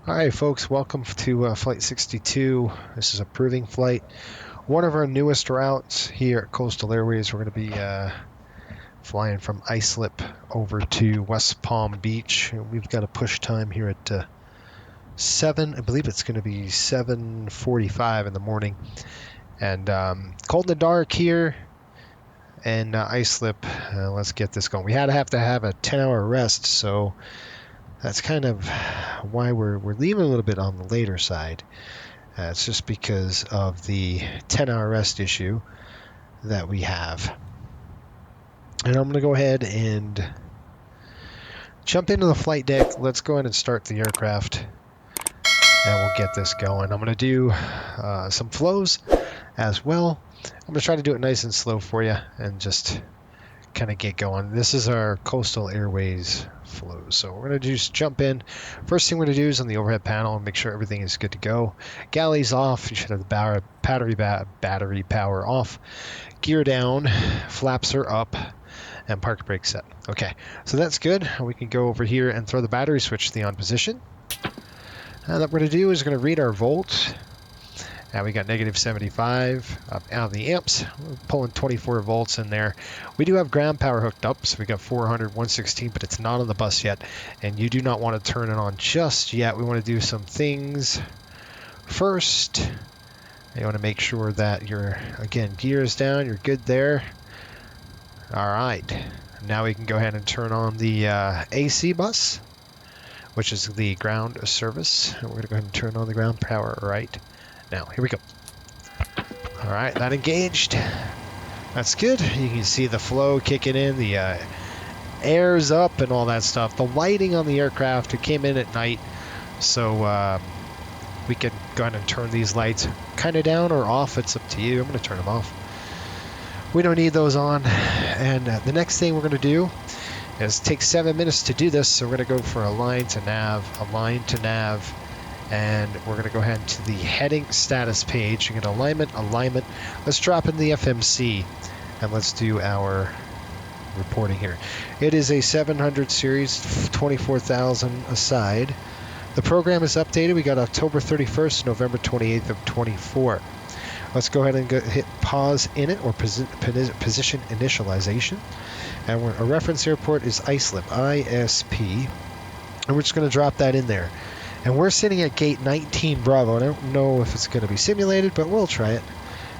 All right, folks, welcome to Flight 62. This is a proving flight. One of our newest routes here at Coastal Airways. We're going to be flying from Islip over to West Palm Beach. We've got a push time here at 7. I believe it's going to be 7:45 in the morning. And cold in the dark here in Islip. Let's get this going. We have to have a 10-hour rest, so that's kind of why we're leaving a little bit on the later side. It's just because of the 10-hour rest issue that we have. And I'm going to go ahead and jump into the flight deck. Let's go ahead and start the aircraft, and we'll get this going. I'm going to do some flows as well. I'm going to try to do it nice and slow for you and just kind of get going. This is our Coastal Airways flow. So we're going to just jump in. First thing we're going to do is on the overhead panel and make sure everything is good to go. Galley's off. You should have the battery power off. Gear down. Flaps are up. And park brake set. Okay, so that's good. We can go over here and throw the battery switch to the on position. And what we're going to do is going to read our volts. Now we got negative 75 out of the amps. We're pulling 24 volts in there. We do have ground power hooked up, so we got 400, 116, but it's not on the bus yet. And you do not want to turn it on just yet. We want to do some things first. You want to make sure that your, again, gear is down. You're good there. All right. Now we can go ahead and turn on the AC bus, which is the ground service. And we're going to go ahead and turn on the ground power right now. Here we go. All right, that engaged. That's good. You can see the flow kicking in, the air's up and all that stuff. The lighting on the aircraft, it came in at night, so we can go ahead and turn these lights kind of down or off. It's up to you. I'm going to turn them off. We don't need those on. And the next thing we're going to do is take 7 minutes to do this. So we're going to go for a line to nav, and we're going to go ahead to the heading status page. You get alignment. Let's drop in the FMC, and let's do our reporting here. It is a 700 series, 24,000 aside. The program is updated. We got October 31st, November 28th of 24. Let's go ahead and hit pause in it, or position initialization. And our reference airport is Islip, ISP. And we're just going to drop that in there. And we're sitting at gate 19 Bravo. I don't know if it's going to be simulated, but we'll try it.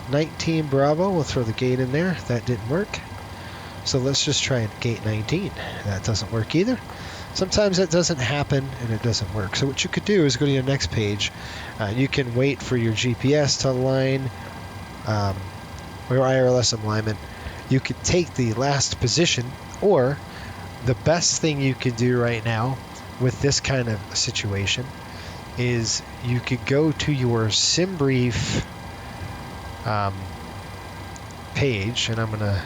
19 Bravo, we'll throw the gate in there. That didn't work. So let's just try it, gate 19. That doesn't work either. Sometimes that doesn't happen and it doesn't work. So what you could do is go to your next page. You can wait for your GPS to align, or IRLS alignment. You could take the last position, or the best thing you could do right now with this kind of situation is you could go to your SimBrief page, and I'm gonna,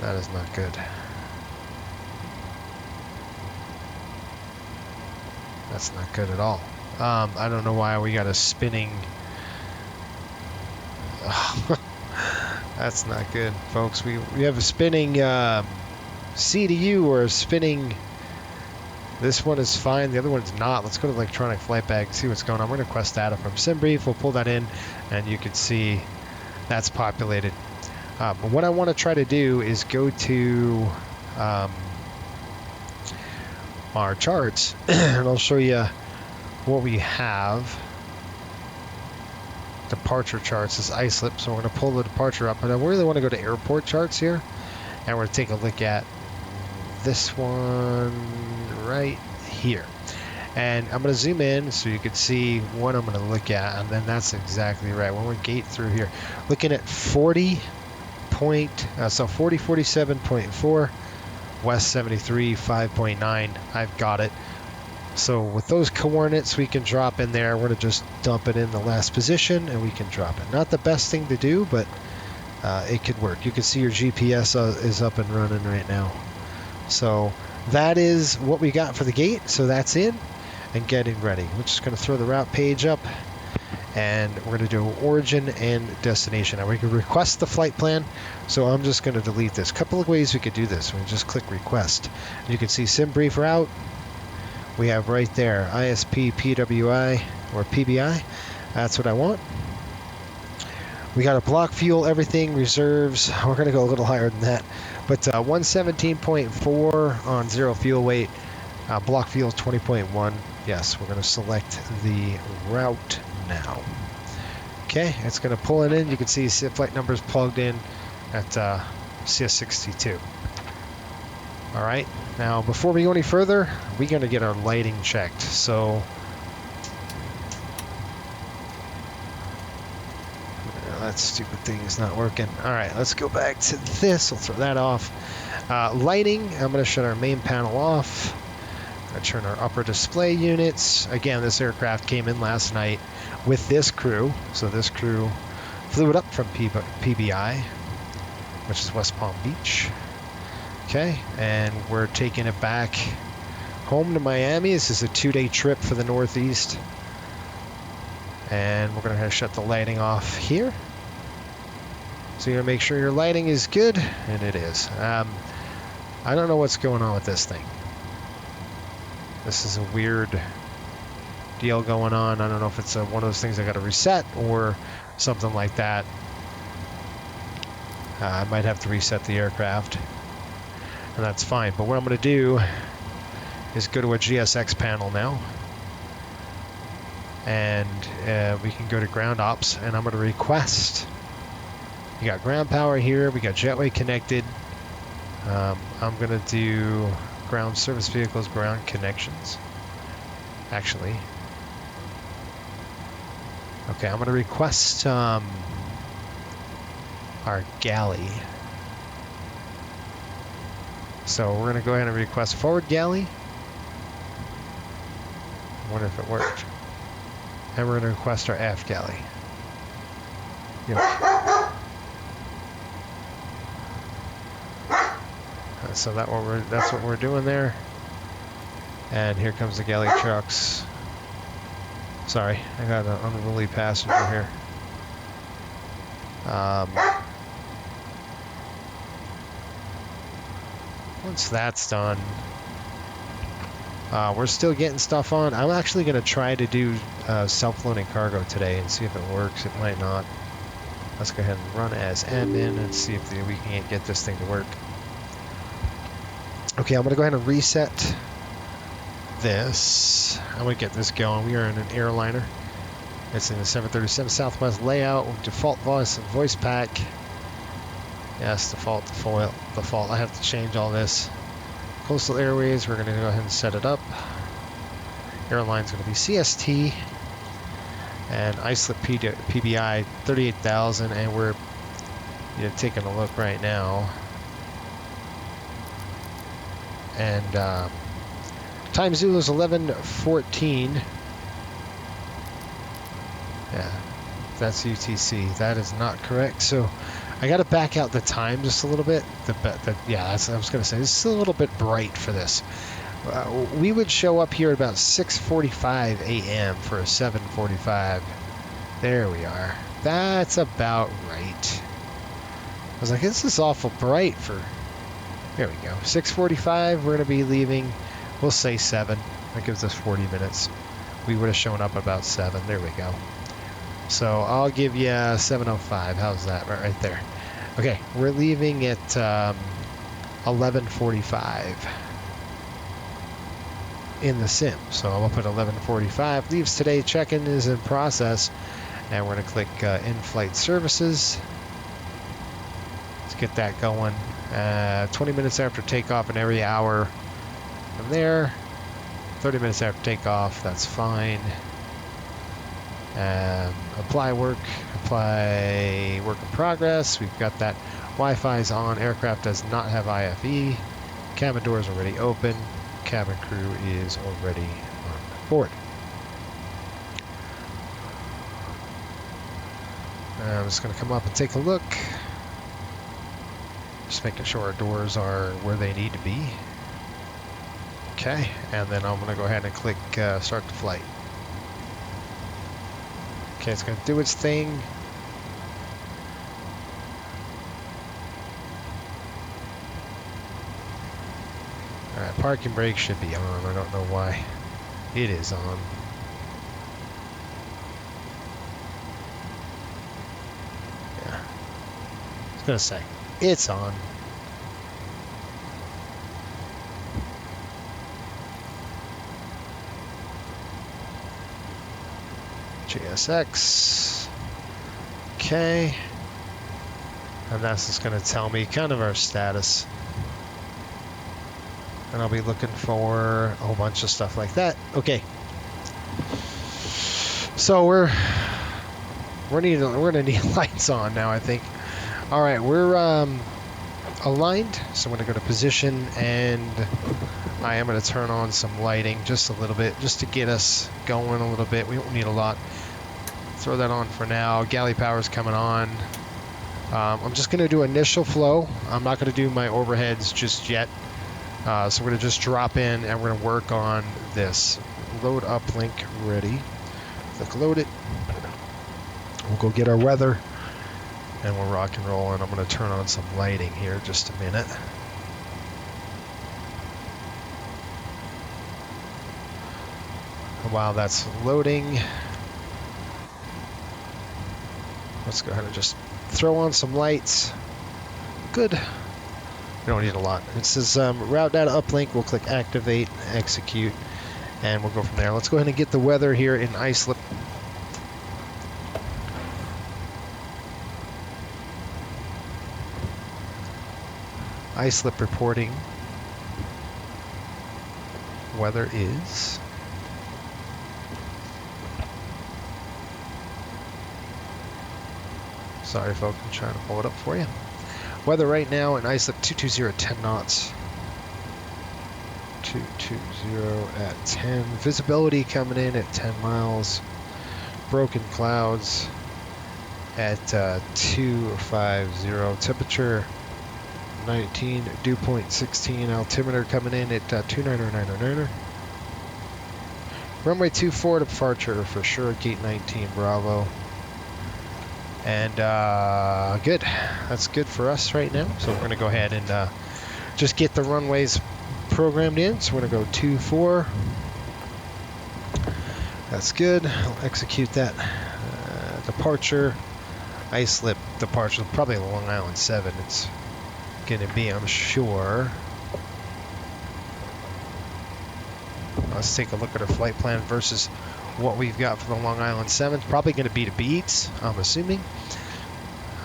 that is not good. That's not good at all. I don't know why we got a spinning. That's not good, folks. We have a spinning CDU or a spinning. This one is fine. The other one's not. Let's go to electronic flight bag and see what's going on. We're going to request data from SimBrief. We'll pull that in, and you can see that's populated. But what I want to try to do is go to our charts, and I'll show you what we have. Departure charts is Islip, so we're going to pull the departure up. But I really want to go to airport charts here, and we're going to take a look at this one right here. And I'm going to zoom in so you can see what I'm going to look at, and then that's exactly right. When we gate through here, looking at 4047.4, west 73, 5.9. I've got it. So with those coordinates, we can drop in there. We're going to just dump it in the last position, and we can drop it. Not the best thing to do, but it could work. You can see your GPS is up and running right now. So that is what we got for the gate. So that's in and getting ready. We're just going to throw the route page up, and we're going to do origin and destination. Now we can request the flight plan, so I'm just going to delete this. Couple of ways we could do this. We just click request. You can see SimBrief route. we have right there, ISP PWI or PBI. That's what I want. We got a block fuel, everything, reserves. We're going to go a little higher than that. But 117.4 on zero fuel weight. Block fuel is 20.1. Yes, we're going to select the route now. Okay, it's going to pull it in. You can see flight numbers plugged in at CS62. All right, now before we go any further, we're going to get our lighting checked. So that stupid thing is not working. All right, let's go back to this. We'll throw that off. Lighting, I'm going to shut our main panel off. I'm going to turn our upper display units. Again, this aircraft came in last night with this crew. So this crew flew it up from PBI, which is West Palm Beach. Okay, and we're taking it back home to Miami. This is a 2-day trip for the Northeast. And we're going to shut the lighting off here. So you're going to make sure your lighting is good, and it is. I don't know what's going on with this thing. This is a weird deal going on. I don't know if it's one of those things I got to reset or something like that. I might have to reset the aircraft, and that's fine. But what I'm going to do is go to a GSX panel now. And we can go to ground ops, and I'm going to request. We got ground power here. We got jetway connected. I'm going to do ground service vehicles, ground connections. Actually, okay, I'm going to request our galley. So we're going to go ahead and request forward galley. I wonder if it worked. And we're going to request our aft galley. Yep. So that's what we're doing there. And here comes the galley trucks. Sorry, I got an unruly passenger here. Once that's done, we're still getting stuff on. I'm actually going to try to do self-loading cargo today and see if it works. It might not. Let's go ahead and run as admin and see if we can get this thing to work. Okay, I'm going to go ahead and reset this. I'm going to get this going. We are in an airliner. It's in the 737 Southwest layout with default voice pack. Yes, default. I have to change all this. Coastal Airways, we're going to go ahead and set it up. Airline's going to be CST. And iSlip PBI 38,000, and we're taking a look right now. And time Zulu is 11:14. Yeah, that's UTC. That is not correct. So I got to back out the time just a little bit. I was going to say this is a little bit bright for this. We would show up here at about 6:45 a.m. for a 7:45. There we are. That's about right. I was like, this is awful bright for... There we go. 6:45, we're going to be leaving. We'll say 7. That gives us 40 minutes. We would have shown up about 7. There we go. So I'll give you 7:05. How's that? Right there. Okay, we're leaving at 11:45 in the sim. So I'm going to put 11:45. Leaves today. Check-in is in process. And we're going to click in-flight services. Let's get that going. 20 minutes after takeoff and every hour from there. 30 minutes after takeoff, that's fine. Apply work in progress. We've got that. Wi-Fi's on. Aircraft does not have IFE. Cabin door is already open. Cabin crew is already on board. I'm just going to come up and take a look. Just making sure our doors are where they need to be. Okay, and then I'm going to go ahead and click start the flight. Okay, it's going to do its thing. Alright, parking brake should be on. I don't know why. It is on. Yeah. I was gonna say, it's on. GSX. Okay. And that's just going to tell me kind of our status. And I'll be looking for a whole bunch of stuff like that. Okay. So we're gonna need lights on now, I think. All right, we're aligned. So I'm going to go to position, and I am going to turn on some lighting just a little bit, just to get us going a little bit. We don't need a lot. Throw that on for now. Galley power's coming on. I'm just going to do initial flow. I'm not going to do my overheads just yet. So we're going to just drop in, and we're going to work on this. Load uplink ready. Click load it. We'll go get our weather, and we'll rock and roll. And I'm going to turn on some lighting here just a minute. While that's loading, let's go ahead and just throw on some lights. Good. We don't need a lot. It says route data uplink. We'll click activate, execute, and we'll go from there. Let's go ahead and get the weather here in iSlip. iSlip reporting. Weather is. Sorry, folks, I'm trying to pull it up for you. Weather right now in iSlip 220 at 10 knots. 220 at 10. Visibility coming in at 10 miles. Broken clouds at 250. Temperature 19. Dew point 16. Altimeter coming in at 299. Runway 24 departure for sure. Gate 19 Bravo. And good. That's good for us right now. So we're going to go ahead and just get the runways programmed in. So we're going to go 24. That's good. I'll execute that. Departure. iSlip departure. Probably Long Island 7. It's going to be, I'm sure. Let's take a look at our flight plan versus what we've got for the Long Island 7. Probably going to be to Beats, I'm assuming.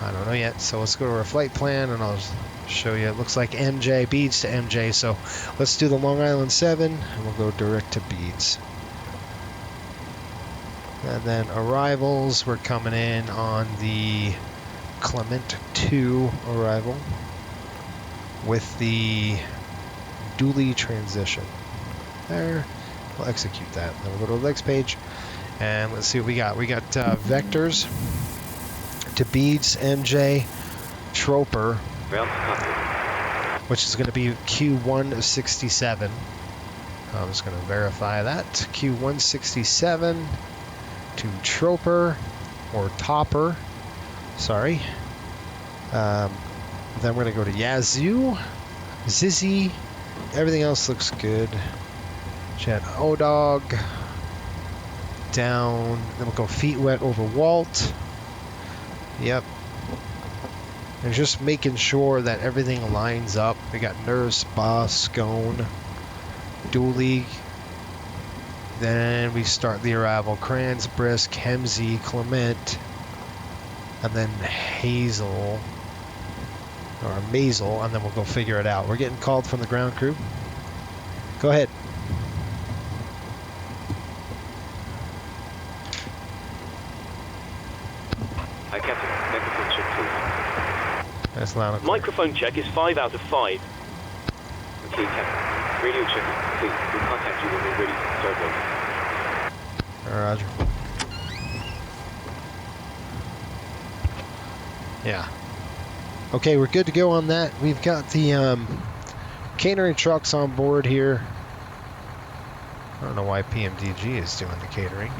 I don't know yet. So let's go to our flight plan, and I'll show you. It looks like MJ, Beats to MJ. So let's do the Long Island 7, and we'll go direct to Beats. And then arrivals, we're coming in on the Clement 2 arrival with the Dooley transition. There. We'll execute that. Then we'll go to the next page, and let's see what we got. We got vectors to Beads, MJ, Troper, which is going to be Q167. I'm just going to verify that. Q167 to Troper, or Topper, sorry. Then we're going to go to Yazoo, Zizzy. Everything else looks good. Jet O-Dog, down, then we'll go feet wet over Walt. Yep. And just making sure that everything lines up. We got Nurse, Boss, Scone, Dooley. Then we start the arrival. Kranz, Brisk, Hemsey, Clement, and then Hazel, or Mazel, and then we'll go figure it out. We're getting called from the ground crew. Go ahead. That's loud. Microphone check is 5 out of 5. Okay, Captain. Radio check is complete. We'll contact you when we're ready to start Roger. Yeah. Okay, we're good to go on that. We've got the catering trucks on board here. I don't know why PMDG is doing the catering.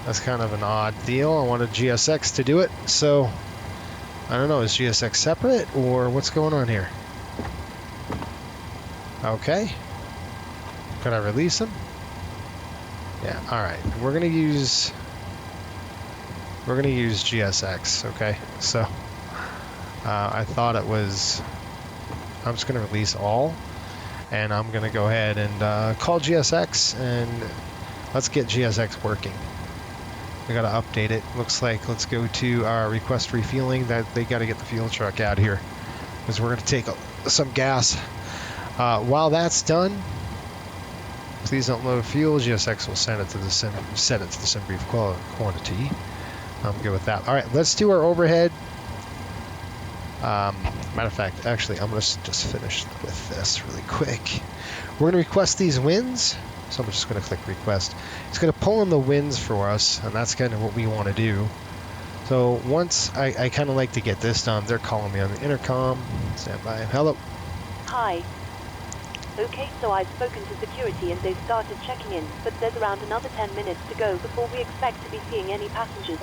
That's kind of an odd deal. I wanted GSX to do it, so I don't know, is GSX separate, or what's going on here? Okay. Can I release them? Yeah, alright. We're gonna use GSX, okay? So I thought it was, I'm just gonna release all, and I'm gonna go ahead and call GSX, and let's get GSX working. We gotta update it. Looks like, let's go to our request refueling. That they gotta get the fuel truck out here, because we're gonna take some gas. While that's done, please don't load fuel. GSX will send it to the sim brief quantity. I'm good with that. All right, let's do our overhead. Matter of fact, actually, I'm gonna just finish with this really quick. We're gonna request these wins. So I'm just gonna click request. It's gonna pull in the wins for us, and that's kind of what we want to do. So once I kind of like to get this done, they're calling me on the intercom. Stand by. Hello. Hi. Okay, so I've spoken to security and they've started checking in, but there's around another 10 minutes to go before we expect to be seeing any passengers.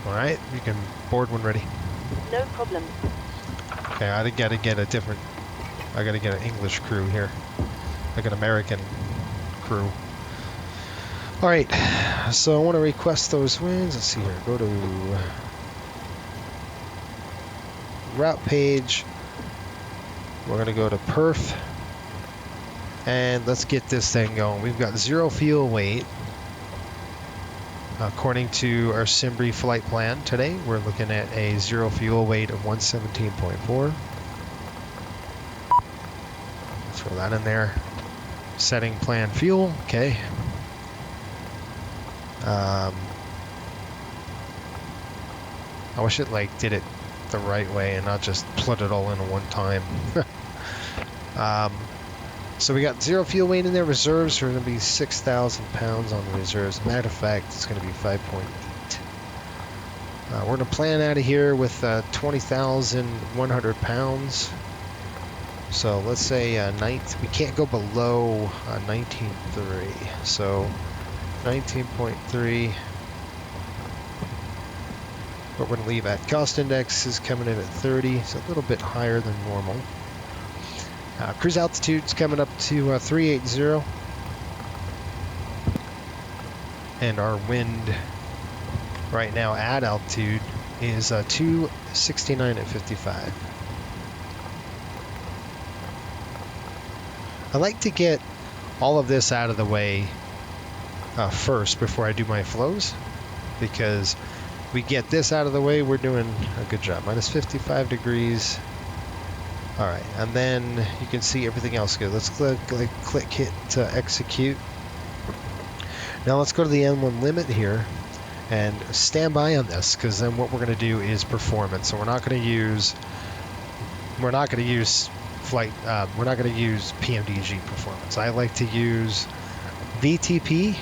All right, you can board when ready. No problem. Okay, I gotta get a different. I gotta get an English crew here, like an American crew. All right, so I want to request those wins. Let's see here. Go to route page. We're gonna go to perf. And let's get this thing going. We've got 0 fuel weight. According to our SimBrief flight plan today, we're looking at a 0 fuel weight of 117.4. Throw that in there. Setting plan fuel, okay. I wish it like did it the right way and not just put it all in at one time. So we got 0 fuel weight in there. Reserves are going to be 6,000 pounds on the reserves. Matter of fact, it's going to be 5.8. We're going to plan out of here with 20,100 pounds. So let's say we can't go below 19.3. So 19.3. What we're going to leave at. Cost index is coming in at 30. It's a little bit higher than normal. Cruise altitude's coming up to 380. And our wind right now at altitude is 269 at 55. I like to get all of this out of the way first before I do my flows, because we get this out of the way, we're doing a good job. Minus 55 degrees. All right, and then you can see everything else good. Let's click hit to execute. Now let's go to the N1 limit here and stand by on this, because then what we're going to do is performance. So we're not going to use flight. We're not going to use PMDG performance. I like to use VTP,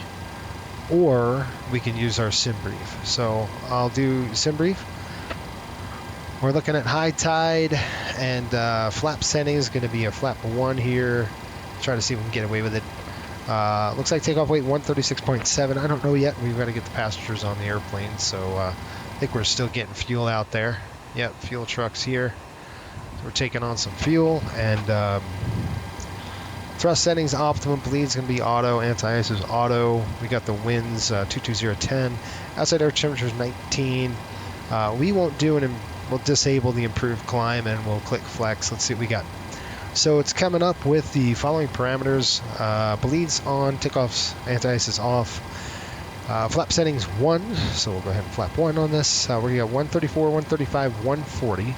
or we can use our SimBrief. So I'll do SimBrief. We're looking at high tide, and flap setting is going to be a flap 1 here. Try to see if we can get away with it. Looks like takeoff weight 136.7. I don't know yet. We've got to get the passengers on the airplane, so I think we're still getting fuel out there. Yep, fuel trucks here. We're taking on some fuel, and thrust settings optimum. Bleed's going to be auto. Anti-ice is auto. We got the winds 22010. Outside air temperature is 19. We won't do we'll disable the improved climb, and we'll click flex. Let's see what we got. So it's coming up with the following parameters. Bleeds on, takeoffs, anti-ice is off. Flap settings 1, so we'll go ahead and flap 1 on this. We got 134, 135, 140.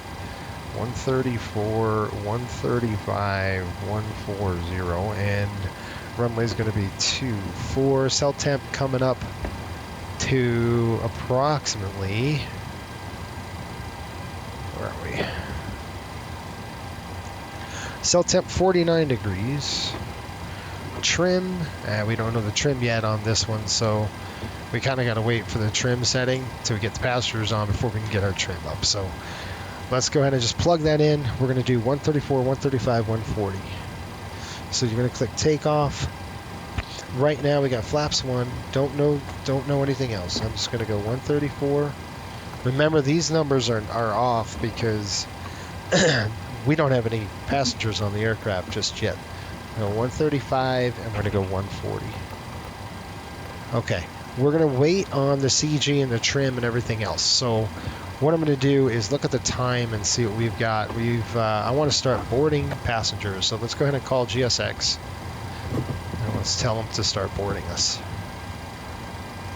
134, 135, 140, and runway is going to be 24. Cell temp coming up to approximately, where are we? Cell temp 49 degrees. Trim, we don't know the trim yet on this one, so we kind of got to wait for the trim setting till we get the passengers on before we can get our trim up. So let's go ahead and just plug that in. We're going to do 134, 135, 140. So you're going to click takeoff. Right now we got flaps 1. Don't know anything else. I'm just going to go 134. Remember, these numbers are off because we don't have any passengers on the aircraft just yet. Go 135, and we're gonna go 140. Okay, we're gonna wait on the CG and the trim and everything else. So what I'm gonna do is look at the time and see what we've got. I want to start boarding passengers. So let's go ahead and call GSX. And let's tell them to start boarding us.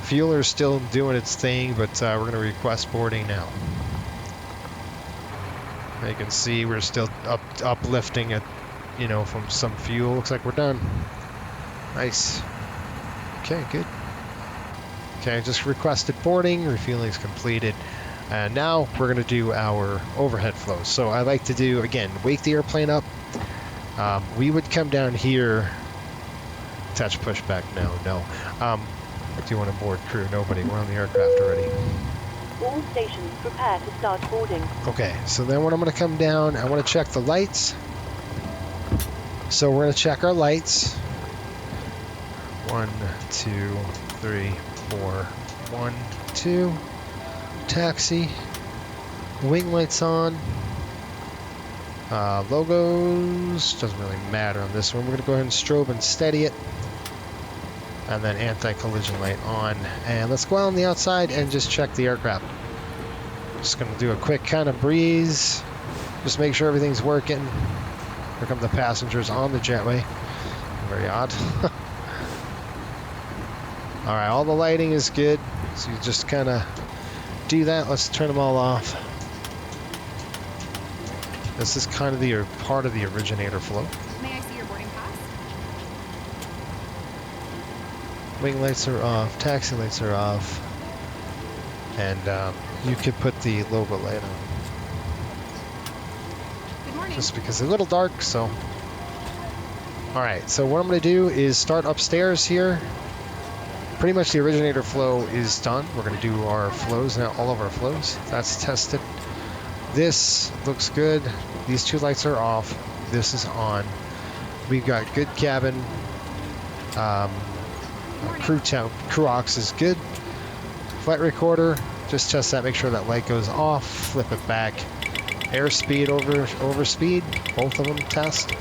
Fueler's still doing its thing, but we're gonna request boarding now. You can see we're still uplifting it, you know, from some fuel. Looks like we're done. Nice. Okay, good. Okay, I just requested boarding. Refueling is completed. And now we're going to do our overhead flows. So I like to do, again, wake the airplane up. We would come down here. Attach pushback. No. Do you want to board crew? Nobody. We're on the aircraft already. All stations prepare to start boarding. Okay, so then when I'm going to come down, I want to check the lights. So we're going to check our lights. 1, 2, 3, 4. 1, 2. Taxi. Wing lights on. Logos. Doesn't really matter on this one. We're going to go ahead and strobe and steady it. And then anti-collision light on. And let's go out on the outside and just check the aircraft. Just going to do a quick kind of breeze. Just make sure everything's working. Here come the passengers on the jetway. Very odd. Alright, all the lighting is good. So you just kind of do that. Let's turn them all off. This is kind of the part of the originator flow. May I see your boarding pass? Wing lights are off, taxi lights are off, and you could put the logo light on. Good morning. Just because it's a little dark, so. Alright, so what I'm going to do is start upstairs here. Pretty much the originator flow is done. We're going to do our flows now, all of our flows. That's tested. This looks good. These two lights are off. This is on. We've got good cabin. Crew aux is good. Flight recorder, just test that, make sure that light goes off, flip it back. Airspeed over speed, both of them test.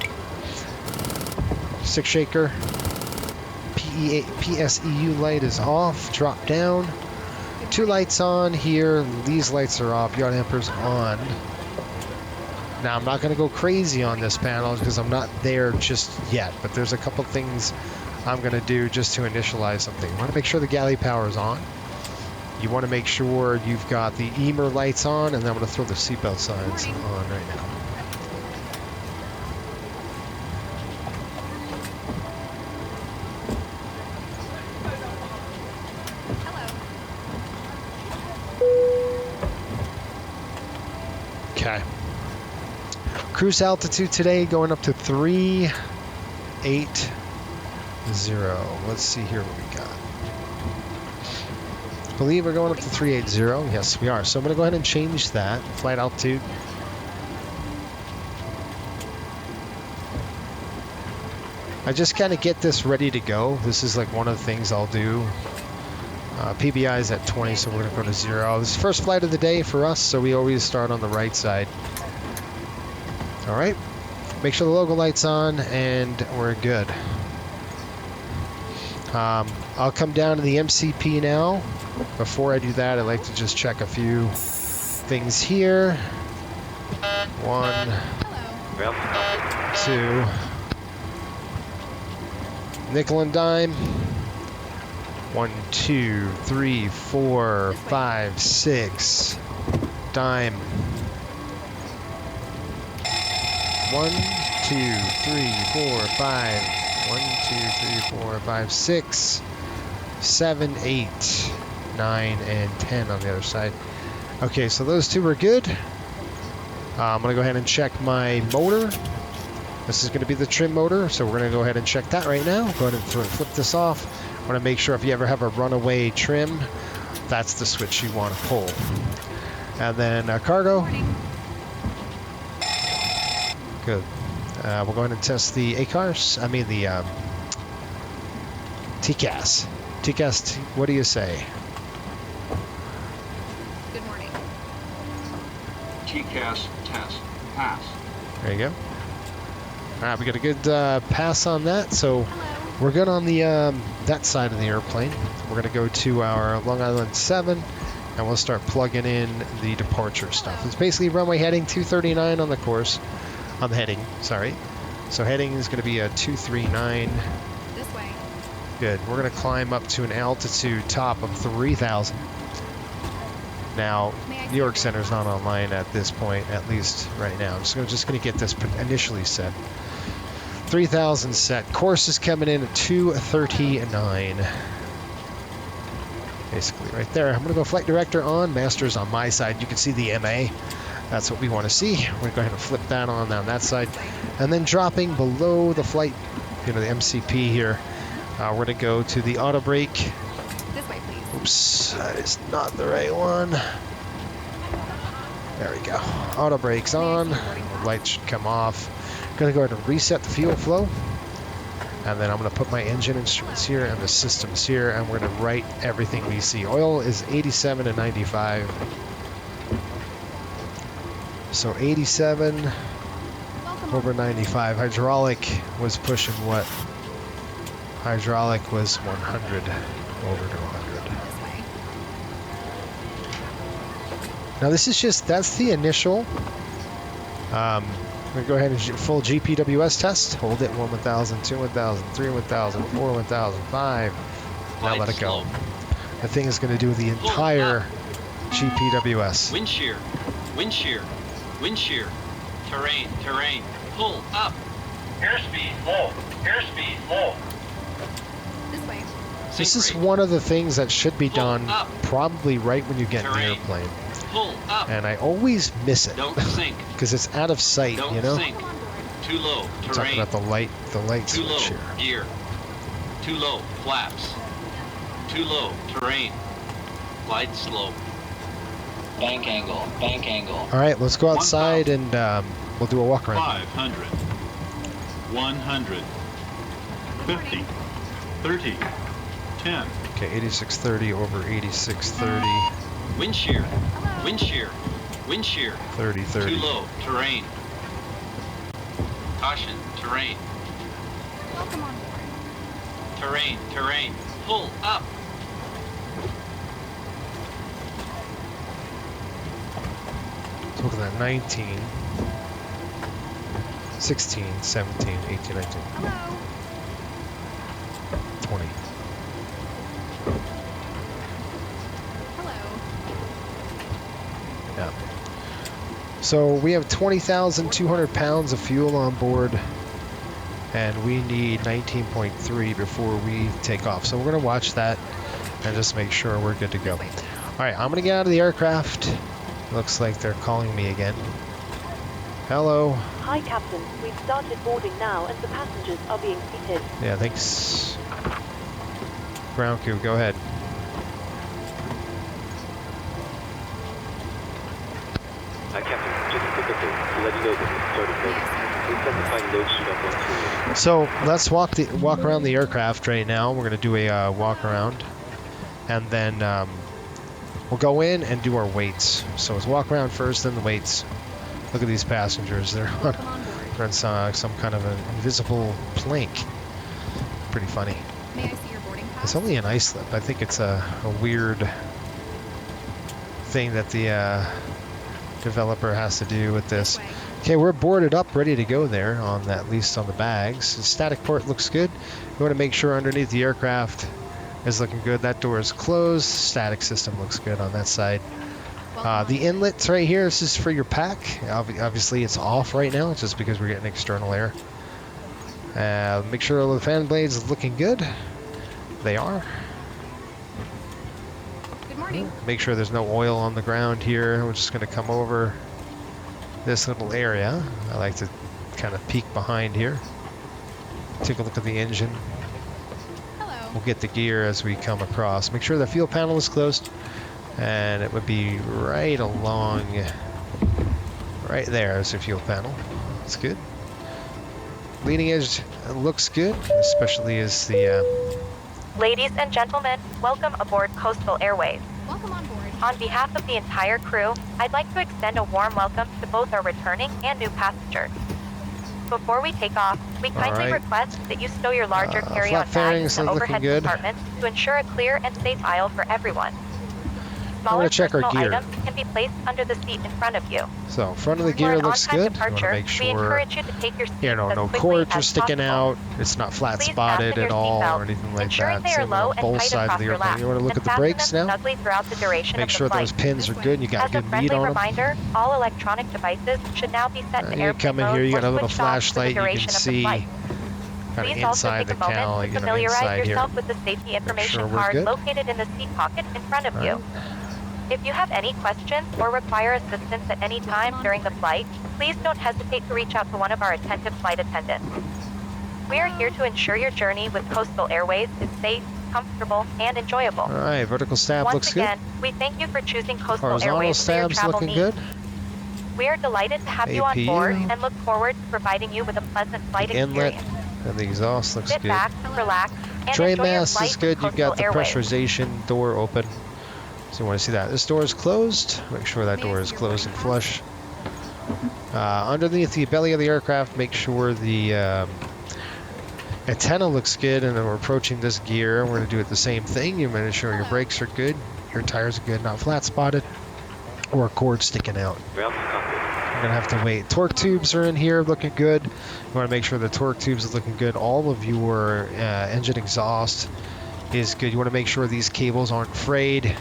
Stick shaker. PSEU light is off, drop down. Two lights on here, these lights are off, yaw dampers on. Now I'm not going to go crazy on this panel because I'm not there just yet, but there's a couple things I'm going to do just to initialize something. You want to make sure the galley power is on. You want to make sure you've got the EMER lights on, and then I'm going to throw the seatbelt signs on right now. Okay. Cruise altitude today going up to 380. Let's see here what we got. I believe we're going up to 380. Yes, we are. So I'm going to go ahead and change that. Flight altitude. I just kind of get this ready to go. This is like one of the things I'll do. PBI is at 20, so we're going to go to 0. This is the first flight of the day for us, so we always start on the right side. All right. Make sure the logo light's on, and we're good. I'll come down to the MCP now. Before I do that, I like to just check a few things here. 1, 2. Nickel and dime. 1, 2, 3, 4, 5, 6. Dime. 1, 2, 3, 4, 5. 1, 2, 3, 4, 5, 6, 7, 8, 9, and 10 on the other side. Okay, so those two are good. I'm going to go ahead and check my motor. This is going to be the trim motor, so we're going to go ahead and check that right now. Go ahead and flip this off. I want to make sure if you ever have a runaway trim, that's the switch you want to pull. And then cargo. Good. We'll go ahead and test the ACARS. I mean the TCAS. TCAS, what do you say? Good morning. TCAS test pass. There you go. All right, we got a good pass on that, so Hello. we're good on the that side of the airplane. We're going to go to our Long Island 7, and we'll start plugging in the departure stuff. It's basically runway heading 239 on the course, on the heading, sorry. So heading is going to be a 239. This way. Good. We're going to climb up to an altitude top of 3,000. Now, New York Center is not online at this point, at least right now. I'm just going to get this initially set. 3,000 set. Course is coming in at 239. Basically right there. I'm going to go flight director on. Master's on my side. You can see the MA. That's what we want to see. We're going to go ahead and flip that on down that side. And then dropping below the flight, the MCP here, we're going to go to the auto brake. This way, please. Oops, that is not the right one. There we go. Auto brakes on. The lights should come off. Going to go ahead and reset the fuel flow. And then I'm going to put my engine instruments here and the systems here, and we're going to write everything we see. Oil is 87 and 95. So 87 over 95. Hydraulic was pushing what? Hydraulic was 100 over to 100. This way. Now this is just, that's the initial. I'm going to go ahead and full GPWS test. Hold it, 1 1000, 2 1000, 3 1000, 4 1000, 5. Now let it go. The thing is going to do the entire GPWS. Wind shear, wind shear, wind shear, terrain, terrain, pull up. Airspeed low, airspeed low. This way. This is one of the things that should be done probably right when you get in the airplane. Pull up. And I always miss it. Don't sink. Because it's out of sight, Don't you know? sink. Too low, I'm talking terrain. about the light Too low, switch here. gear. Too low, flaps. Too low, terrain. Glide slope. Bank angle, bank angle. All right, let's go outside and we'll do a walk around. 500, 100, 50, 30, 10. Okay, 8630 over 8630, Wind shear, wind shear, wind shear. 3030. Too low, terrain. Caution, terrain. Welcome on board. Terrain, terrain. Pull up. So look at that, 19, 16, 17, 18, 19, Hello. 20. Hello. Yeah. So we have 20,200 pounds of fuel on board, and we need 19.3 before we take off. So we're going to watch that and just make sure we're good to go. All right, I'm going to get out of the aircraft. Looks like they're calling me again. Hello. Hi, Captain. We've started boarding now, and the passengers are being seated. Yeah, thanks. Ground crew, go ahead. Captain, just a quick update to let you know that we started loading. Please send the final load sheet up on to So let's walk around the aircraft right now. We're going to do a walk around, and then we'll go in and do our weights. So let's walk around first, then the weights. Look at these passengers. They're on, Welcome on board. they're on some kind of an invisible plank. Pretty funny. May I see your boarding pass? It's only an ice slip. I think it's a weird thing that the developer has to do with this. This way. Okay, we're boarded up, ready to go there, on at least on the bags. The static port looks good. We want to make sure underneath the aircraft is looking good. That door is closed. Static system looks good on that side. Welcome The inlet's right here. This is for your pack. Obviously, it's off right now, just because we're getting external air. Make sure all the fan blades are looking good. They are. Good morning. Make sure there's no oil on the ground here. We're just going to come over this little area. I like to kind of peek behind here. Take a look at the engine. Hello. We'll get the gear as we come across. Make sure the fuel panel is closed. And it would be right along, right there is the fuel panel. That's good. Leading edge looks good, especially as the... Ladies and gentlemen, welcome aboard Coastal Airways. Welcome on board. On behalf of the entire crew, I'd like to extend a warm welcome to both our returning and new passengers. Before we take off, we kindly right. request that you stow your larger carry-on Flat bags fairings in the are looking overhead good. compartments to ensure a clear and safe aisle for everyone. We're Smaller gonna check our personal gear. items can be placed under the seat in front of you. So front of the For gear an looks on-time good. You want to departure, make we sure, encourage you to take your seats you know, as no quickly cords are as sticking possible. out. It's not flat Please spotted fasten at your all seatbelt, or anything like ensuring that. they are Same low on and both tight sides of across the your airplane. lap, You want to look and at the fasten brakes them now. snugly throughout the duration Make of the sure flight. those pins are good. You got As a good meat friendly on them. reminder, all electronic devices should now be set to You airplane come in mode here, you or got a little switched off for the flashlight. You can duration of the see flight. kind of Please also inside take the a moment cowl, to you know, familiarize inside here. yourself with the safety information we're card good. located in the seat pocket in front of All you. right. If you have any questions or require assistance at any time during the flight, please don't hesitate to reach out to one of our attentive flight attendants. We are here to ensure your journey with Coastal Airways is safe, comfortable, and enjoyable. All right, vertical stab Once looks again, we thank you for choosing good. Coastal Horizontal Airways for your stabs travel looking needs. good. We are delighted to have you on APU. board and look forward to providing you with a pleasant flight Inlet experience. and the exhaust looks Sit good. back, relax, and Tray enjoy your mass flight is good. with You've got the Coastal Airways. pressurization door open. So you want to see that. This door is closed. Make sure that door is closed and flush. Underneath the belly of the aircraft, make sure the antenna looks good, and then we're approaching this gear. We're going to do it the same thing. You're going to show your brakes are good, your tires are good, not flat spotted, or a cord sticking out. Ground to cockpit. We're going to have to wait. Torque tubes are in here looking good. You want to make sure the torque tubes are looking good. All of your engine exhaust is good. You want to make sure these cables aren't frayed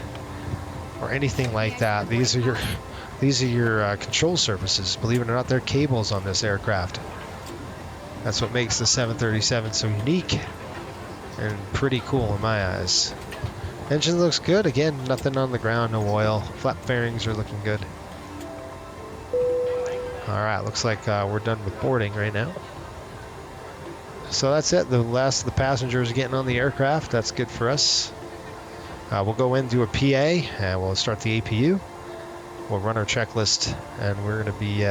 or anything like that. These are your control surfaces. Believe it or not, they're cables on this aircraft. That's what makes the 737 so unique and pretty cool in my eyes. Engine looks good. Again, nothing on the ground, no oil. Flap fairings are looking good. All right, looks like we're done with boarding right now. So that's it. The last of the passengers are getting on the aircraft. That's good for us. We'll go in, do a PA, and we'll start the APU. We'll run our checklist, and we're going to be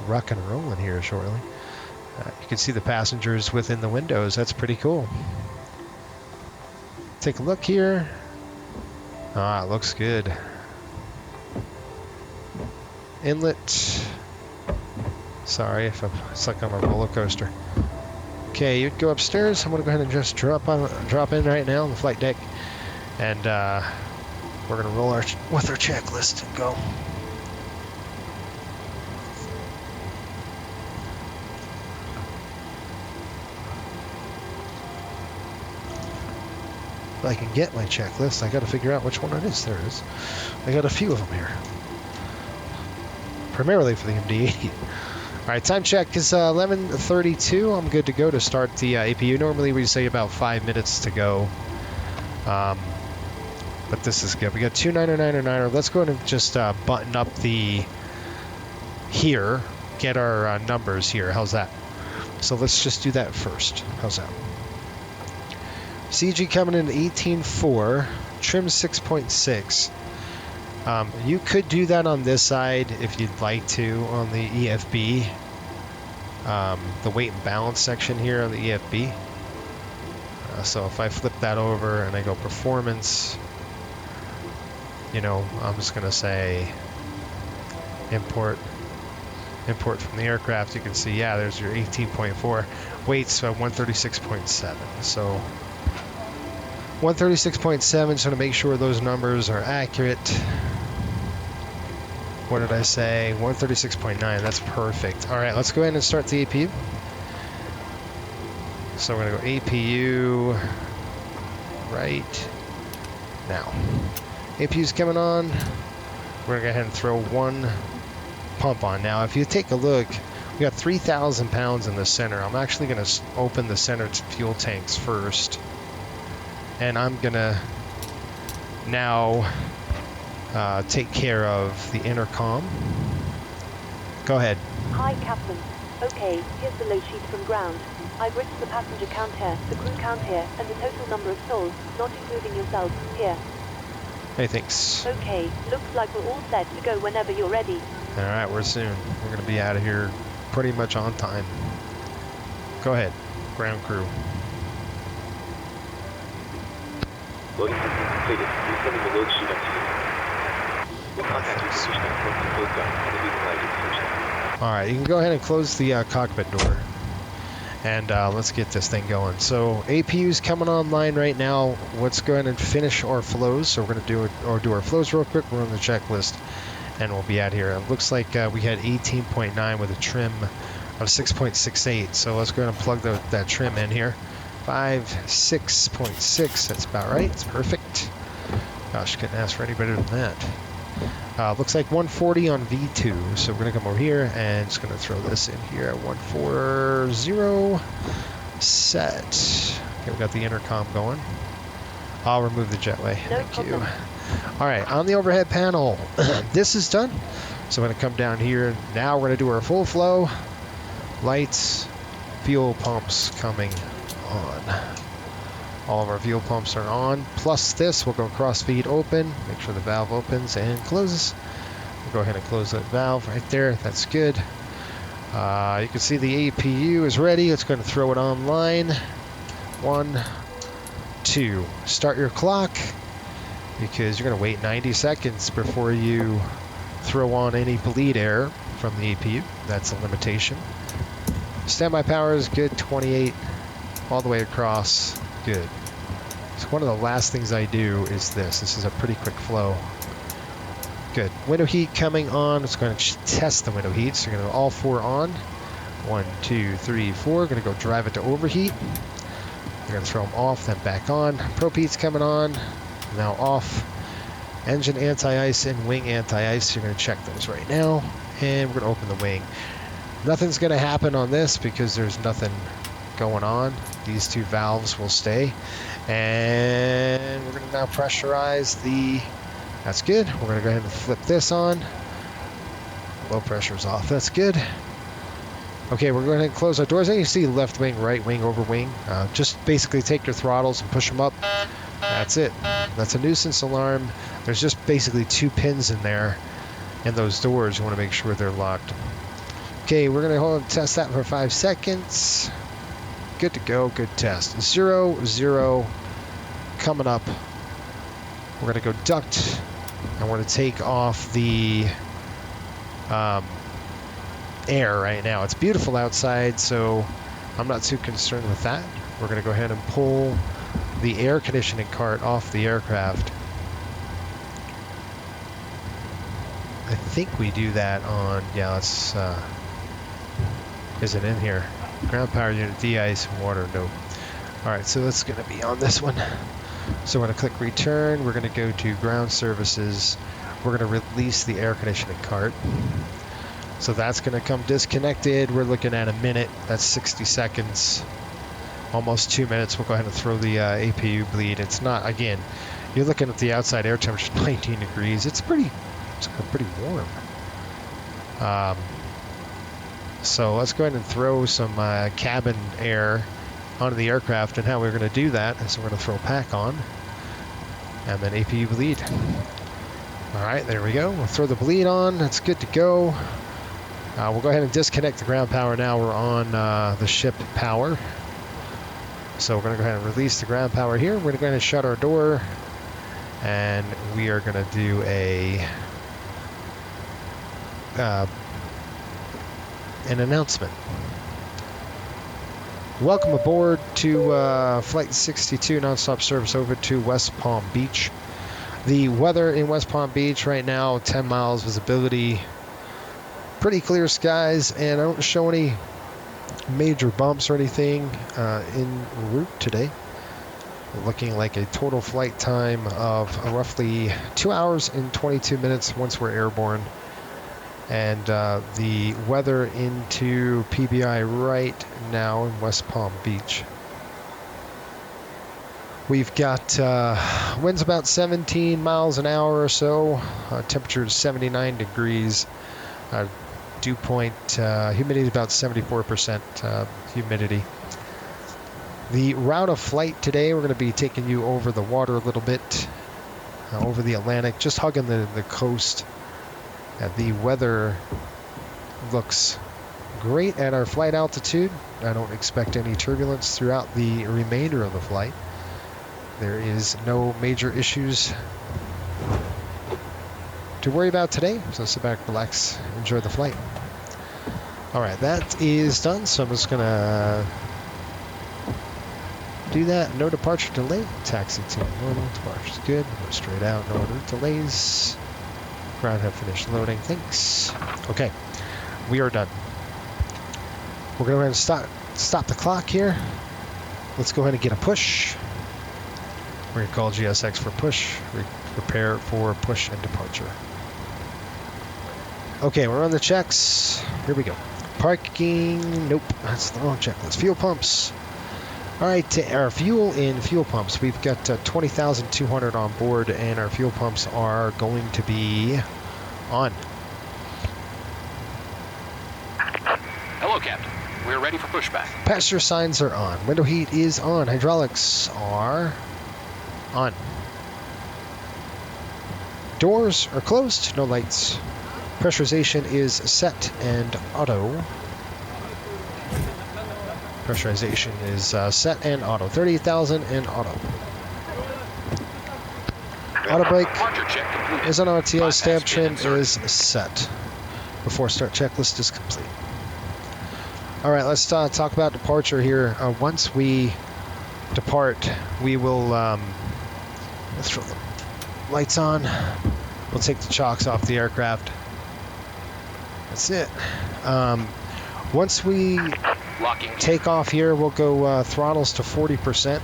rocking and rolling here shortly. You can see the passengers within the windows. That's pretty cool. Take a look here. Ah, it looks good. Inlet. Sorry if I'm stuck on a roller coaster. Okay, you go upstairs. I'm going to go ahead and just drop in right now on the flight deck. And we're going to roll with our checklist and go. If I can get my checklist, I got to figure out which one it is. There it is. I got a few of them here. Primarily for the MD-80. All right, time check is 11:32. I'm good to go to start the APU. Normally we say about 5 minutes to go. But this is good. We got 2909er. Let's go ahead and just button up here, get our numbers here. How's that? So let's just do that first. How's that? CG coming in 18.4, trim 6.6. You could do that on this side if you'd like to on the EFB. The weight and balance section here on the EFB. So if I flip that over and I go performance, you know, I'm just going to say import from the aircraft. You can see, yeah, there's your 18.4. Weight's 136.7. So 136.7, so to make sure those numbers are accurate. What did I say? 136.9, that's perfect. All right, let's go ahead and start the APU. So we're gonna go APU right now. APU's coming on. We're gonna go ahead and throw one pump on. Now, if you take a look, we got 3,000 pounds in the center. I'm actually gonna open the center fuel tanks first. And I'm gonna now take care of the intercom. Go ahead. Hi, Captain. Okay, here's the low sheet from ground. I've written the passenger count here, the crew count here, and the total number of souls, not including yourself, here. Hey, thanks. Okay, looks like we're all set to go whenever you're ready. All right, we're soon. We're going to be out of here pretty much on time. Go ahead, ground crew. Loading system completed. We're sending the load sheet up to you. We'll contact you to push that once the load's done and the vehicle is touchdown. All right, you can go ahead and close the cockpit door. And let's get this thing going. So APU's coming online right now. Let's go ahead and finish our flows. So we're going to do our flows real quick. We're on the checklist, and we'll be out here. It looks like we had 18.9 with a trim of 6.68. So let's go ahead and plug that trim in here. 6.6. That's about right. It's perfect. Gosh, couldn't ask for any better than that. Looks like 140 on V2, so we're going to come over here and just going to throw this in here at 140 set. Okay, we got the intercom going. I'll remove the jetway. No Thank problem. you. All right, on the overhead panel, this is done. So I'm going to come down here. Now we're going to do our full flow. Lights, fuel pumps coming on. All of our fuel pumps are on. Plus this, we'll go cross feed open. Make sure the valve opens and closes. We'll go ahead and close that valve right there. That's good. You can see the APU is ready. It's going to throw it online. 1, 2. Start your clock, because you're going to wait 90 seconds before you throw on any bleed air from the APU. That's a limitation. Standby power is good, 28 all the way across. Good. So one of the last things I do is this. This is a pretty quick flow. Good. Window heat coming on. It's going to test the window heat. So you're going to go all 4 on. 1, 2, 3, 4. Going to go drive it to overheat. You're going to throw them off, then back on. Prop heat's coming on. Now off. Engine anti-ice and wing anti-ice. You're going to check those right now. And we're going to open the wing. Nothing's going to happen on this because there's nothing going on. These 2 valves will stay. And we're going to now pressurize the... That's good. We're going to go ahead and flip this on. Low pressure's off. That's good. Okay, we're going to close our doors. And you see left wing, right wing, over wing. Just basically take your throttles and push them up. That's it. That's a nuisance alarm. There's just basically 2 pins in there in those doors. You want to make sure they're locked. Okay, we're going to hold and test that for 5 seconds. Good to go. Good test. 0, 0 coming up. We're going to go duct, and we're going to take off the air right now. It's beautiful outside, so I'm not too concerned with that. We're going to go ahead and pull the air conditioning cart off the aircraft. I think we do that on, yeah, let's, is it in here? Ground power unit, de-ice, water, no. All right, so that's going to be on this one. So we're going to click return. We're going to go to ground services. We're going to release the air conditioning cart. So that's going to come disconnected. We're looking at a minute. That's 60 seconds. Almost 2 minutes. We'll go ahead and throw the APU bleed. It's not, again, you're looking at the outside air temperature, 19 degrees. It's pretty warm. So let's go ahead and throw some cabin air onto the aircraft, and how we're going to do that is we're going to throw pack on and then APU bleed. All right, there we go. We'll throw the bleed on. That's good to go. We'll go ahead and disconnect the ground power now. We're on the ship power. So we're going to go ahead and release the ground power here. We're going to go ahead and shut our door, and we are going to do an announcement. Welcome aboard to Flight 62 nonstop service over to West Palm Beach. The weather in West Palm Beach right now, 10 miles visibility, pretty clear skies, and I don't show any major bumps or anything en route today. We're looking like a total flight time of roughly 2 hours and 22 minutes once we're airborne. And the weather into PBI right now in West Palm Beach. We've got winds about 17 miles an hour or so. Temperature is 79 degrees. Dew point, humidity is about 74% humidity. The route of flight today, we're going to be taking you over the water a little bit, over the Atlantic, just hugging the coast. The weather looks great at our flight altitude. I don't expect any turbulence throughout the remainder of the flight. There is no major issues to worry about today, so sit back, relax, enjoy the flight. All right, that is done, so I'm just going to do that. No departure delay. Taxi to normal. Departure's good. Go straight out. No other delays. Ground have finished loading. Thanks. Okay. We are done. We're going to go ahead and stop the clock here. Let's go ahead and get a push. We're going to call GSX for push. Prepare for push and departure. Okay, we're on the checks. Here we go. Parking. Nope, that's the wrong checklist. Fuel pumps. All right, our fuel in fuel pumps. We've got 20,200 on board, and our fuel pumps are going to be on. Hello, Captain. We're ready for pushback. Passenger signs are on. Window heat is on. Hydraulics are on. Doors are closed. No lights. Pressurization is set and auto. Pressurization is set and auto. 38,000 and auto. Auto brake is on RTO. Stab trim is set. Before start checklist is complete. All right, let's talk about departure here. Once we depart, we will let's throw the lights on. We'll take the chocks off the aircraft. That's it. Once we take off here, we'll go throttles to 40%.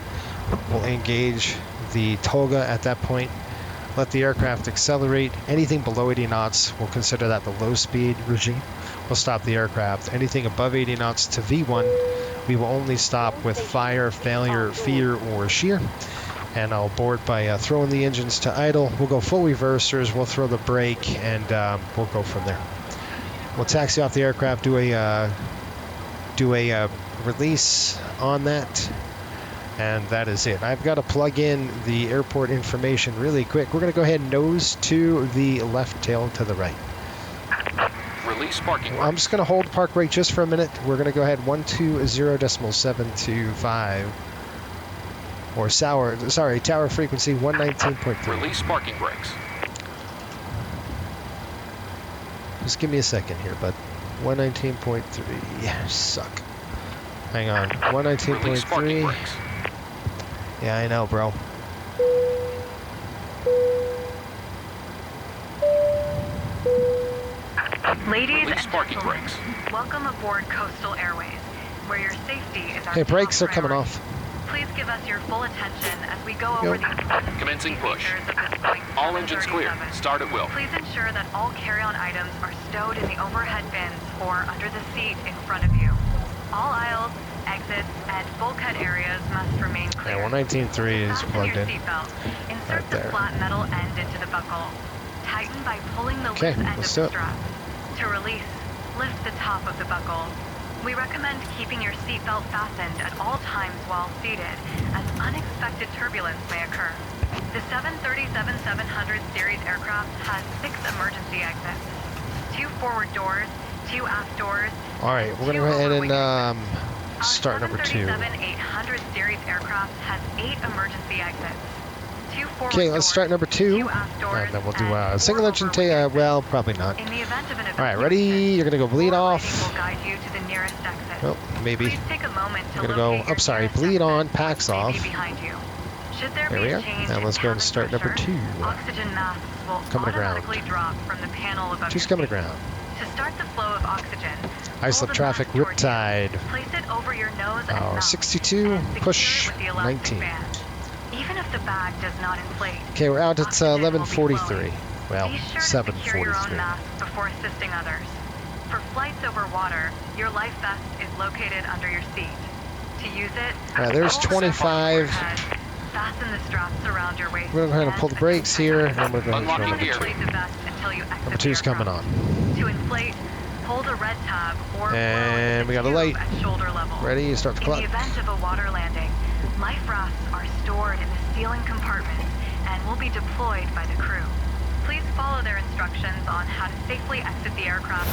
We'll engage the Tolga at that point. Let the aircraft accelerate. Anything below 80 knots, we'll consider that the low speed regime. We'll stop the aircraft. Anything above 80 knots to V1, we will only stop with fire, failure, fear, or shear. And I'll board by throwing the engines to idle. We'll go full reversers. We'll throw the brake, and we'll go from there. We'll taxi off the aircraft, do a release on that, and that is it. I've got to plug in the airport information really quick. We're going to go ahead and nose to the left, tail to the right. Release parking. I'm just going to hold park brake just for a minute. We're going to go ahead 120.725. Or tower frequency 119.3. Release parking brakes. Just give me a second here, bud. 119.3. Suck. Hang on. 119.3. Yeah, I know, bro. Ladies Release and parking gentlemen, brakes. welcome aboard Coastal Airways, where your safety is our Hey, brakes top are coming priority. off. Please give us your full attention as we go over the important Commencing safety push. features of this Boeing All engines clear. 737. Start at will. Please ensure that all carry-on items are stowed in the overhead bins or under the seat in front of you. All aisles, exits, and bulkhead areas must remain clear. Yeah, 119.3 is Fasten plugged your in. seatbelt. Insert Right the there. flat metal end into the buckle. Tighten by pulling the Okay, loose end of let's the do it. strap. To release, lift the top of the buckle. We recommend keeping your seatbelt fastened at all times while seated, as unexpected turbulence may occur. The 737-700 series aircraft has 6 emergency exits, 2 forward doors, 2 aft doors. All right, we're going to go ahead and start number 2. Our 737-800 series aircraft has 8 emergency exits. 2 forward Okay, let's start number 2. 2 aft doors, And then we'll do and a single 4 engine overwing exits. well, probably not. In the event of an All right, ready? evacuation, You're going to go bleed floor off. lighting will guide you to the nearest exit. Oh, maybe. Please take a moment to We're gonna go- locate your I'm sorry, nearest bleed on, exit, packs which may be off. behind you. Should there There be we a are. change Now in let's go and cabin start number pressure, 2. Oxygen masks will Coming to ground. automatically drop from the panel above Two's your coming to seat. ground. To start the flow of oxygen, Islip pull the traffic, mask towards you. riptide. Place it over your nose and mouth, 62, and secure push, it with the elastic 19. band. Even if the bag does not inflate, Okay, we're out at oxygen will be 11:43. flowing. Well, Be sure to secure your own 7:43. mask before assisting others. For flights over water, your life vest is located under your seat. To use it, All right, there's pull the 25. overhead, fasten the straps around your waist. We're going to go ahead and pull the brakes here, and we're going to Unlocking throw Don't gear. number 2. inflate the vest until you exit Number the 2's coming aircraft. on. To inflate, hold the red tab or And blow we got a into the light. tube at shoulder level. Ready? Start the In clock. the event of a water landing, life rafts are stored in the ceiling compartments and will be deployed by the crew. Please follow their instructions on how to safely exit the aircraft.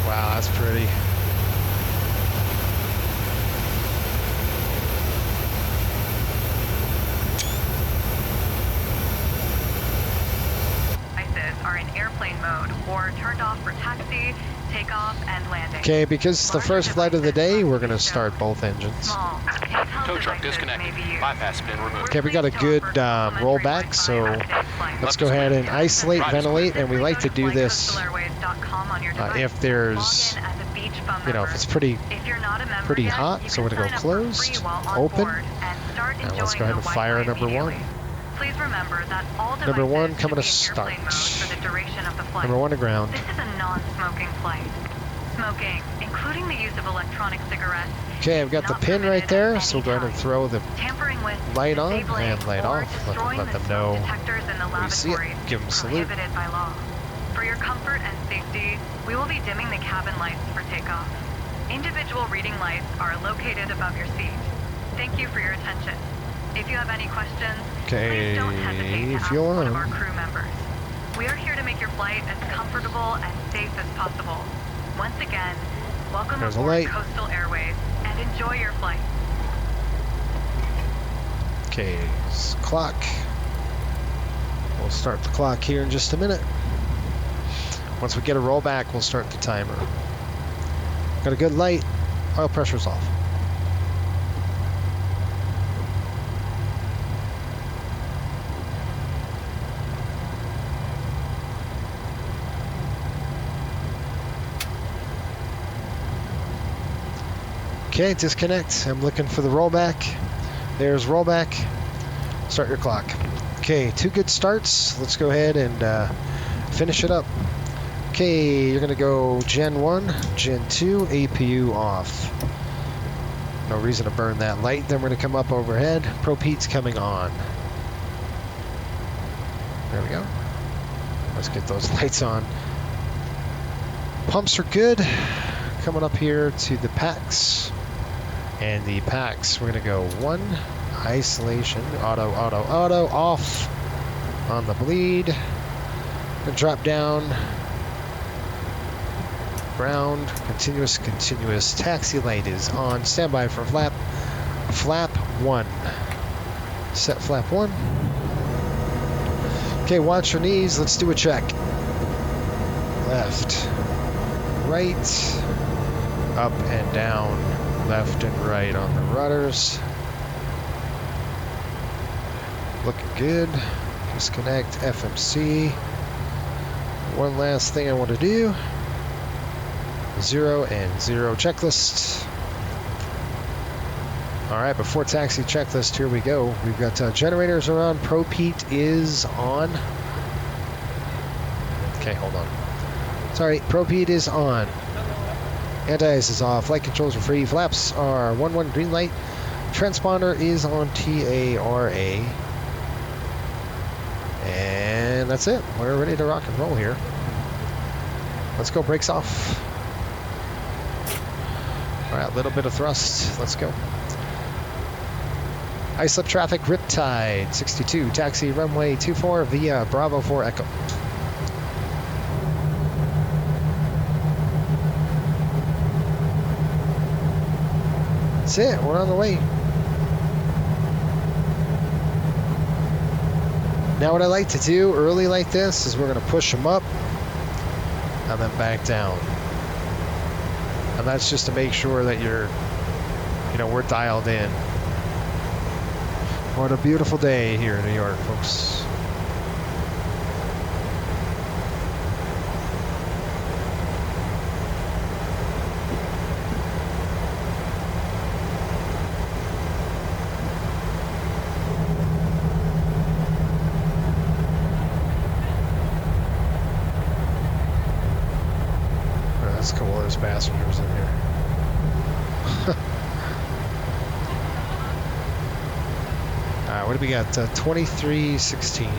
Wow, that's pretty. Devices are in airplane mode or turned off for taxi, takeoff, and landing. Okay, because it's the first flight of the day, we're going to start both engines. Small, handheld Tow truck devices may disconnected. be used. Bypass has been removed. Okay, we got a good rollback, so let's go ahead and isolate, ventilate, and we like to do this if there's, you know, if it's pretty hot, so we're going to go closed, open, and let's go ahead and fire number one. Please remember that all Number one devices coming to should be in start. airplane mode for the duration of the flight. Number one to ground. This is a non-smoking flight. Smoking, including the use of electronic cigarettes, Okay, I've got the pin right there, so we'll go ahead and throw the tampering with, light on disabling, and light or off. destroying Let the them smoke know detectors in the we see it. lavatories Give them a is salute. prohibited by law. For your comfort and safety, we will be dimming the cabin lights for takeoff. Individual reading lights are located above your seat. Thank you for your attention. If you have any questions, please don't hesitate to ask fuel one of on. our crew members. We are here to make your flight as comfortable and safe as possible. Once again, welcome There's a aboard light. Coastal Airways and enjoy your flight. Okay, clock. We'll start the clock here in just a minute. Once we get a rollback, we'll start the timer. Got a good light. Oil pressure's off. Okay, disconnect. I'm looking for the rollback. There's rollback. Start your clock. Okay, 2 good starts. Let's go ahead and finish it up. Okay, you're gonna go Gen 1, Gen 2, APU off. No reason to burn that light. Then we're gonna come up overhead. Propheat's coming on. There we go. Let's get those lights on. Pumps are good. Coming up here to the packs. And the packs, we're gonna go 1, isolation, auto, off on the bleed. Gonna drop down, ground, continuous. Taxi light is on, standby for flap 1. Set flap 1. Okay, watch your knees, let's do a check. Left, right, up and down. Left and right on the rudders. Looking good. Disconnect FMC. One last thing I want to do. 0 and 0 checklist. Alright, before taxi checklist, here we go. We've got generators are on. Propheat is on. Okay, hold on. Sorry, Propheat is on. Anti-ice is off. Flight controls are free. Flaps are 1-1 green light. Transponder is on TARA. And that's it. We're ready to rock and roll here. Let's go. Brakes off. All right, a little bit of thrust. Let's go. Islip traffic, Riptide 62. Taxi runway 24 via Bravo 4 Echo. That's it, we're on the way. Now what I like to do early like this is we're going to push them up and then back down. And that's just to make sure that we're dialed in. What a beautiful day here in New York, folks. That's cool, there's passengers in here. Alright, what do we got? 2316.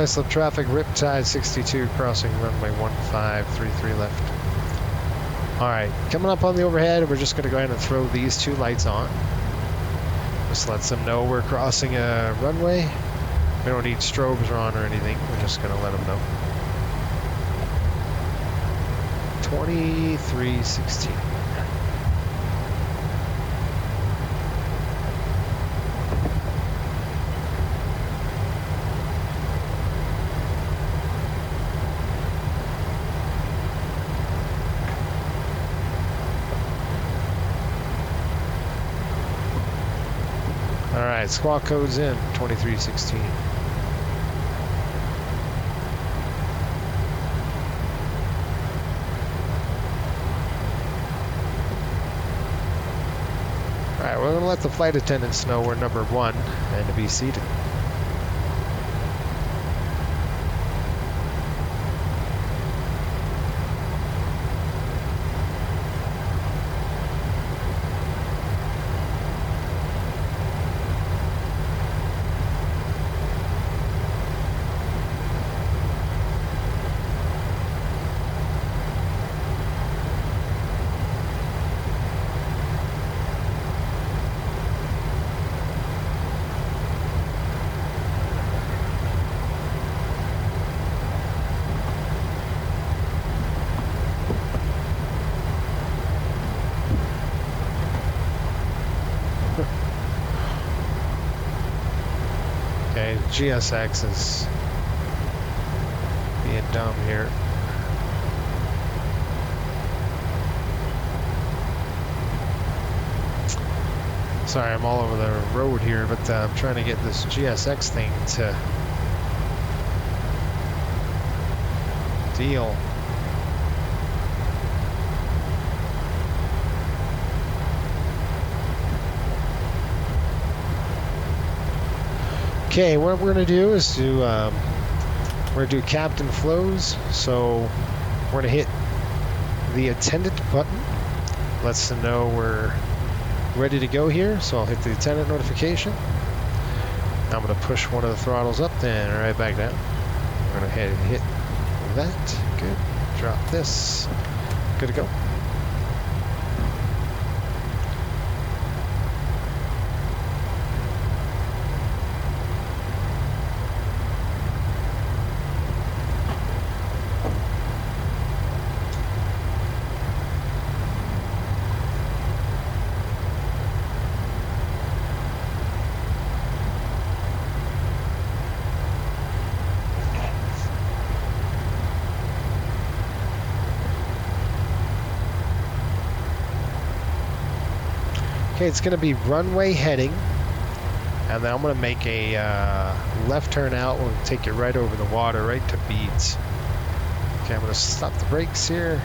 Islip traffic, Riptide 62, crossing runway 1533 left. Alright, coming up on the overhead, we're just going to go ahead and throw these two lights on. Just lets them know we're crossing a runway. We don't need strobes on or anything, we're just going to let them know. 2316. Alright, squawk code's in, 2316. Alright, we're going to let the flight attendants know we're number 1 and to be seated. Okay, GSX is being dumb here. Sorry, I'm all over the road here, but I'm trying to get this GSX thing to deal. Okay, what we're going to do is we're going to do captain flows. So we're going to hit the attendant button. Lets them know we're ready to go here. So I'll hit the attendant notification. I'm going to push one of the throttles up, then right back down. We're going to hit that. Good. Drop this. Good to go. Okay, it's going to be runway heading, and then I'm going to make a left turn out. We'll take you right over the water, right to beads. Okay, I'm going to stop the brakes here.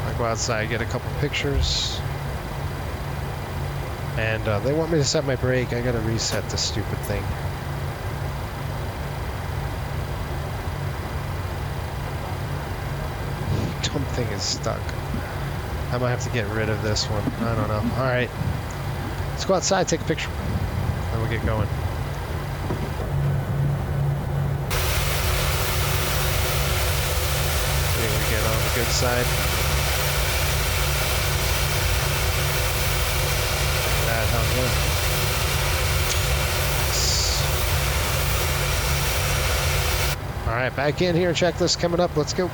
I'll go outside, get a couple pictures. And they want me to set my brake. I got to reset the stupid thing. Dumb thing is stuck. I might have to get rid of this one. I don't know. All right, let's go outside, take a picture, and we'll get going. Maybe we get on the good side. That hung in. All right, back in here. Checklist coming up. Let's go.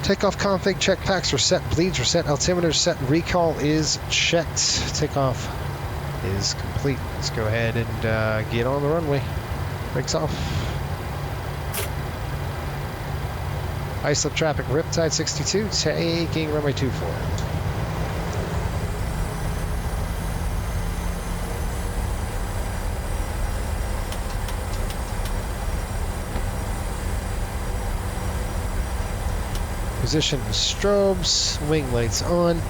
Takeoff config, check packs are set, bleeds are set, altimeter set, recall is checked. Takeoff is complete. Let's go ahead and get on the runway. Brakes off. Islip traffic, Riptide 62, taking runway 24. Position strobes, wing lights on.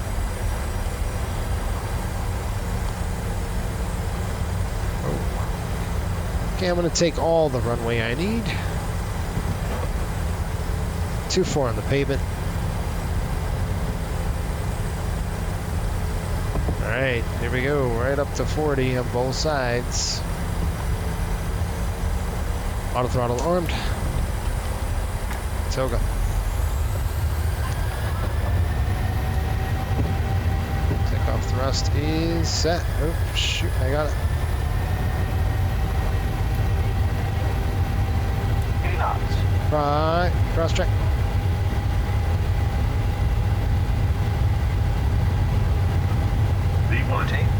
Oh. Okay, I'm going to take all the runway I need. 24 on the pavement. Alright, here we go. Right up to 40 on both sides. Auto throttle armed. Toga. Takeoff thrust is set. Oh, shoot, I got it. Right, cross check.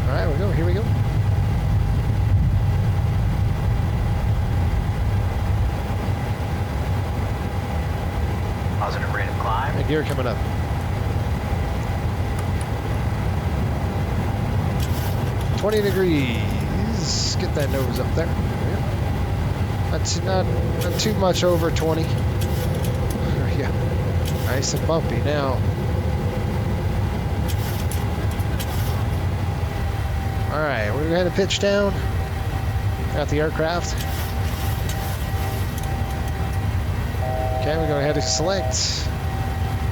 Alright, we go, here we go. Positive rate of climb. And gear coming up. $20 degrees. Get that nose up there. Not too much over 20. There we go. Nice and bumpy now. Alright, we're going to pitch down. Got the aircraft. Okay, we're going to go ahead and select.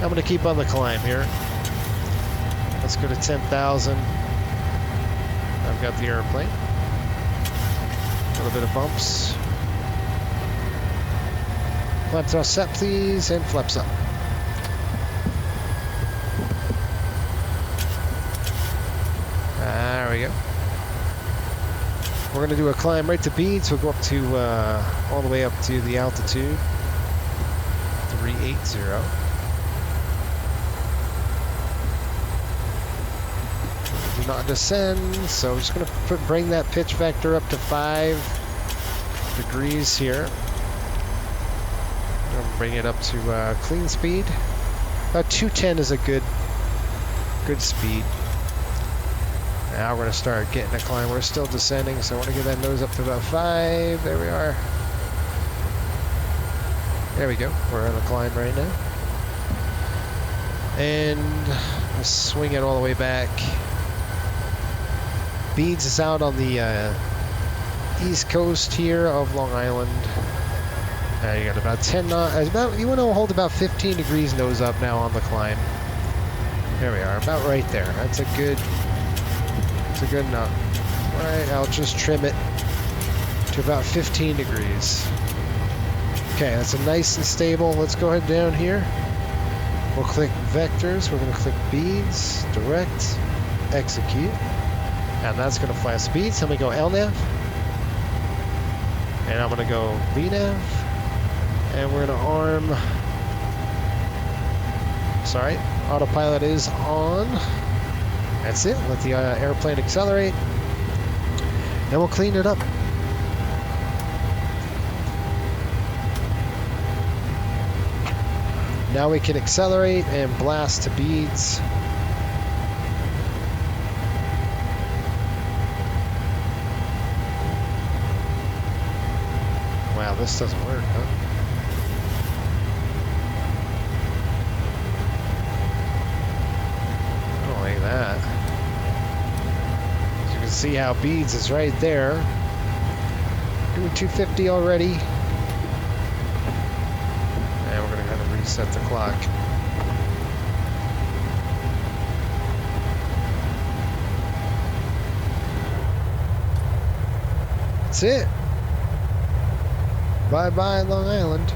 I'm going to keep on the climb here. Let's go to 10,000. I've got the airplane. A little bit of bumps. Flap thrust set, please, and flaps up. There we go. We're going to do a climb right to beads. We'll go up to all the way up to the altitude 380. Do not descend. So we're just going to bring that pitch vector up to 5 degrees here. I'm going to bring it up to clean speed. About 210 is a good speed. Now we're going to start getting a climb. We're still descending, so I want to get that nose up to about 5. There we are. There we go. We're on a climb right now. And let's swing it all the way back. Beads is out on the east coast here of Long Island. You got about 10 knots. You want to hold about 15 degrees nose up now on the climb. There we are, about right there. That's a good knot. All right, I'll just trim it to about 15 degrees. Okay, that's a nice and stable. Let's go ahead down here. We'll click vectors. We're going to click beads, direct, execute, and that's going to fly speeds. I'm going to go LNAV, and I'm going to go VNAV, and we're going to arm. Sorry, autopilot is on. That's it. Let the airplane accelerate, and we'll clean it up. Now we can accelerate and blast to beads. Wow, this doesn't work, huh? I don't like that. As you can see how beads is right there. Doing 250 already. And we're going to kind of reset the clock. That's it. Bye-bye, Long Island.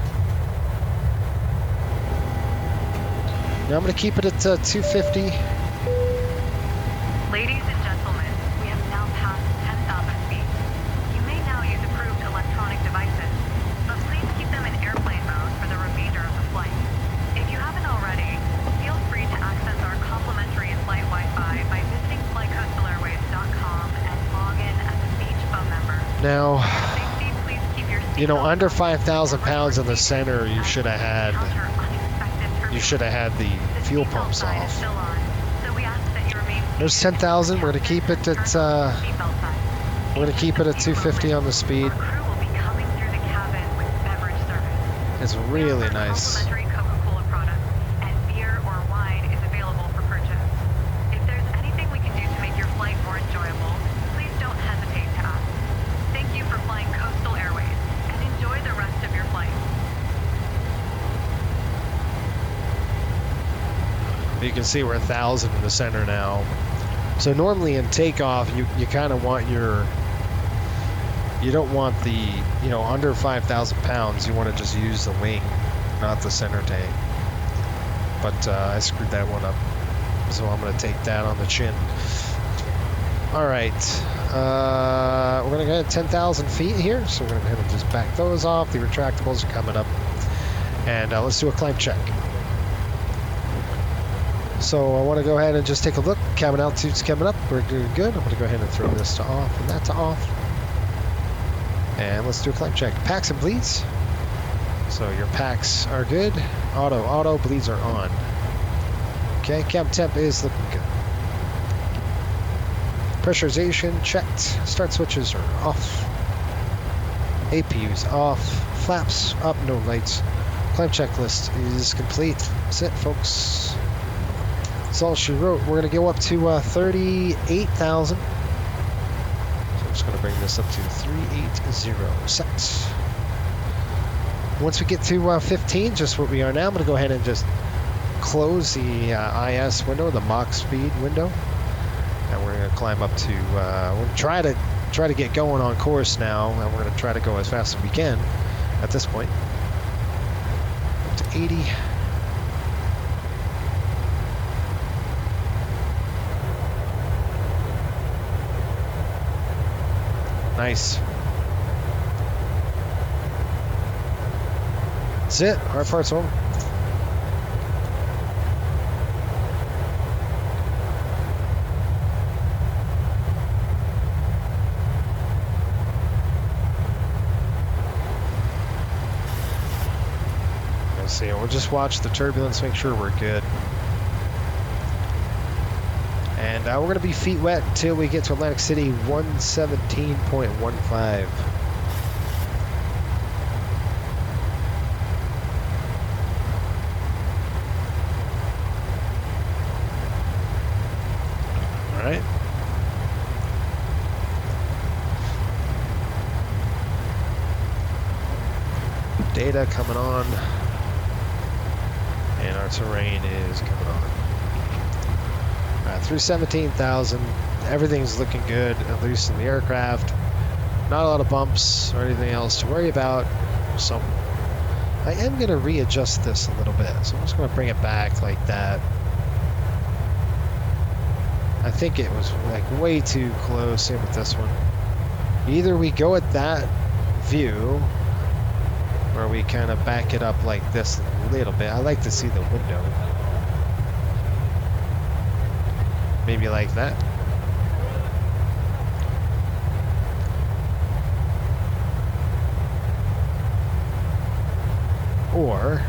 Now I'm going to keep it at 250. Ladies and gentlemen, we have now passed 10,000 feet. You may now use approved electronic devices, but please keep them in airplane mode for the remainder of the flight. If you haven't already, feel free to access our complimentary in-flight Wi-Fi by visiting flycoastalairways.com and log in as a Beach phone member. Now, you know, under 5,000 pounds in the center, you should have had the fuel pumps off. There's 10,000. We're going to keep it at 250 on the speed. It's really nice. You can see we're 1,000 in the center now. So normally in takeoff, you kind of want your, you don't want the, you know, under 5,000 pounds, you want to just use the wing, not the center tank. But I screwed that one up, so I'm going to take that on the chin. All right, we're going to go at 10,000 feet here, so we're going to go ahead and just back those off. The retractables are coming up, and let's do a climb check. So I want to go ahead and just take a look. Cabin altitude's coming up. We're doing good. I'm going to go ahead and throw this to off and that to off. And let's do a climb check. Packs and bleeds. So your packs are good. Auto, bleeds are on. Okay, cab temp is looking good. Pressurization checked. Start switches are off. APU's off. Flaps up, no lights. Climb checklist is complete. That's it, folks. That's all she wrote. We're going to go up to 38,000. So I'm just going to bring this up to 380 set. Once we get to 15, just what we are now, I'm going to go ahead and just close the IS window, the Mach speed window. And we're going to climb up to, we're going to try to get going on course now, and we're going to try to go as fast as we can at this point. Up to 80. Nice. That's it. Hard part's over. Let's see. We'll just watch the turbulence, make sure we're good. And we're going to be feet wet until we get to Atlantic City 117.15. All right. Data coming on. And our terrain is coming on. Through 17,000, everything's looking good, at least in the aircraft. Not a lot of bumps or anything else to worry about. So I am going to readjust this a little bit. So I'm just going to bring it back like that. I think it was like way too close. Same with this one. Either we go at that view, or we kind of back it up like this a little bit. I like to see the window. Maybe like that. Or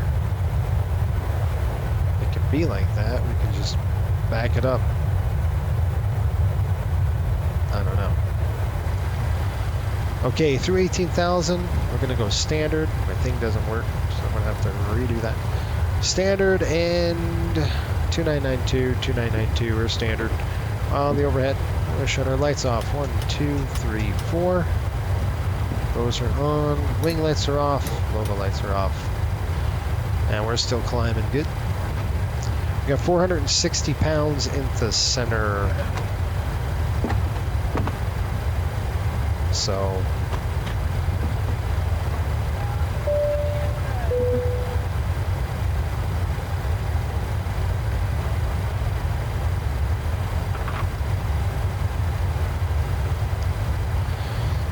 it could be like that. We can just back it up. I don't know. Okay, through 18,000, we're going to go standard. My thing doesn't work, so I'm going to have to redo that. Standard and 2992, 2992, we're standard. On the overhead, we're going to shut our lights off. 1, 2, 3, 4. Those are on. Wing lights are off. Logo lights are off. And we're still climbing good. We got 460 pounds in the center. So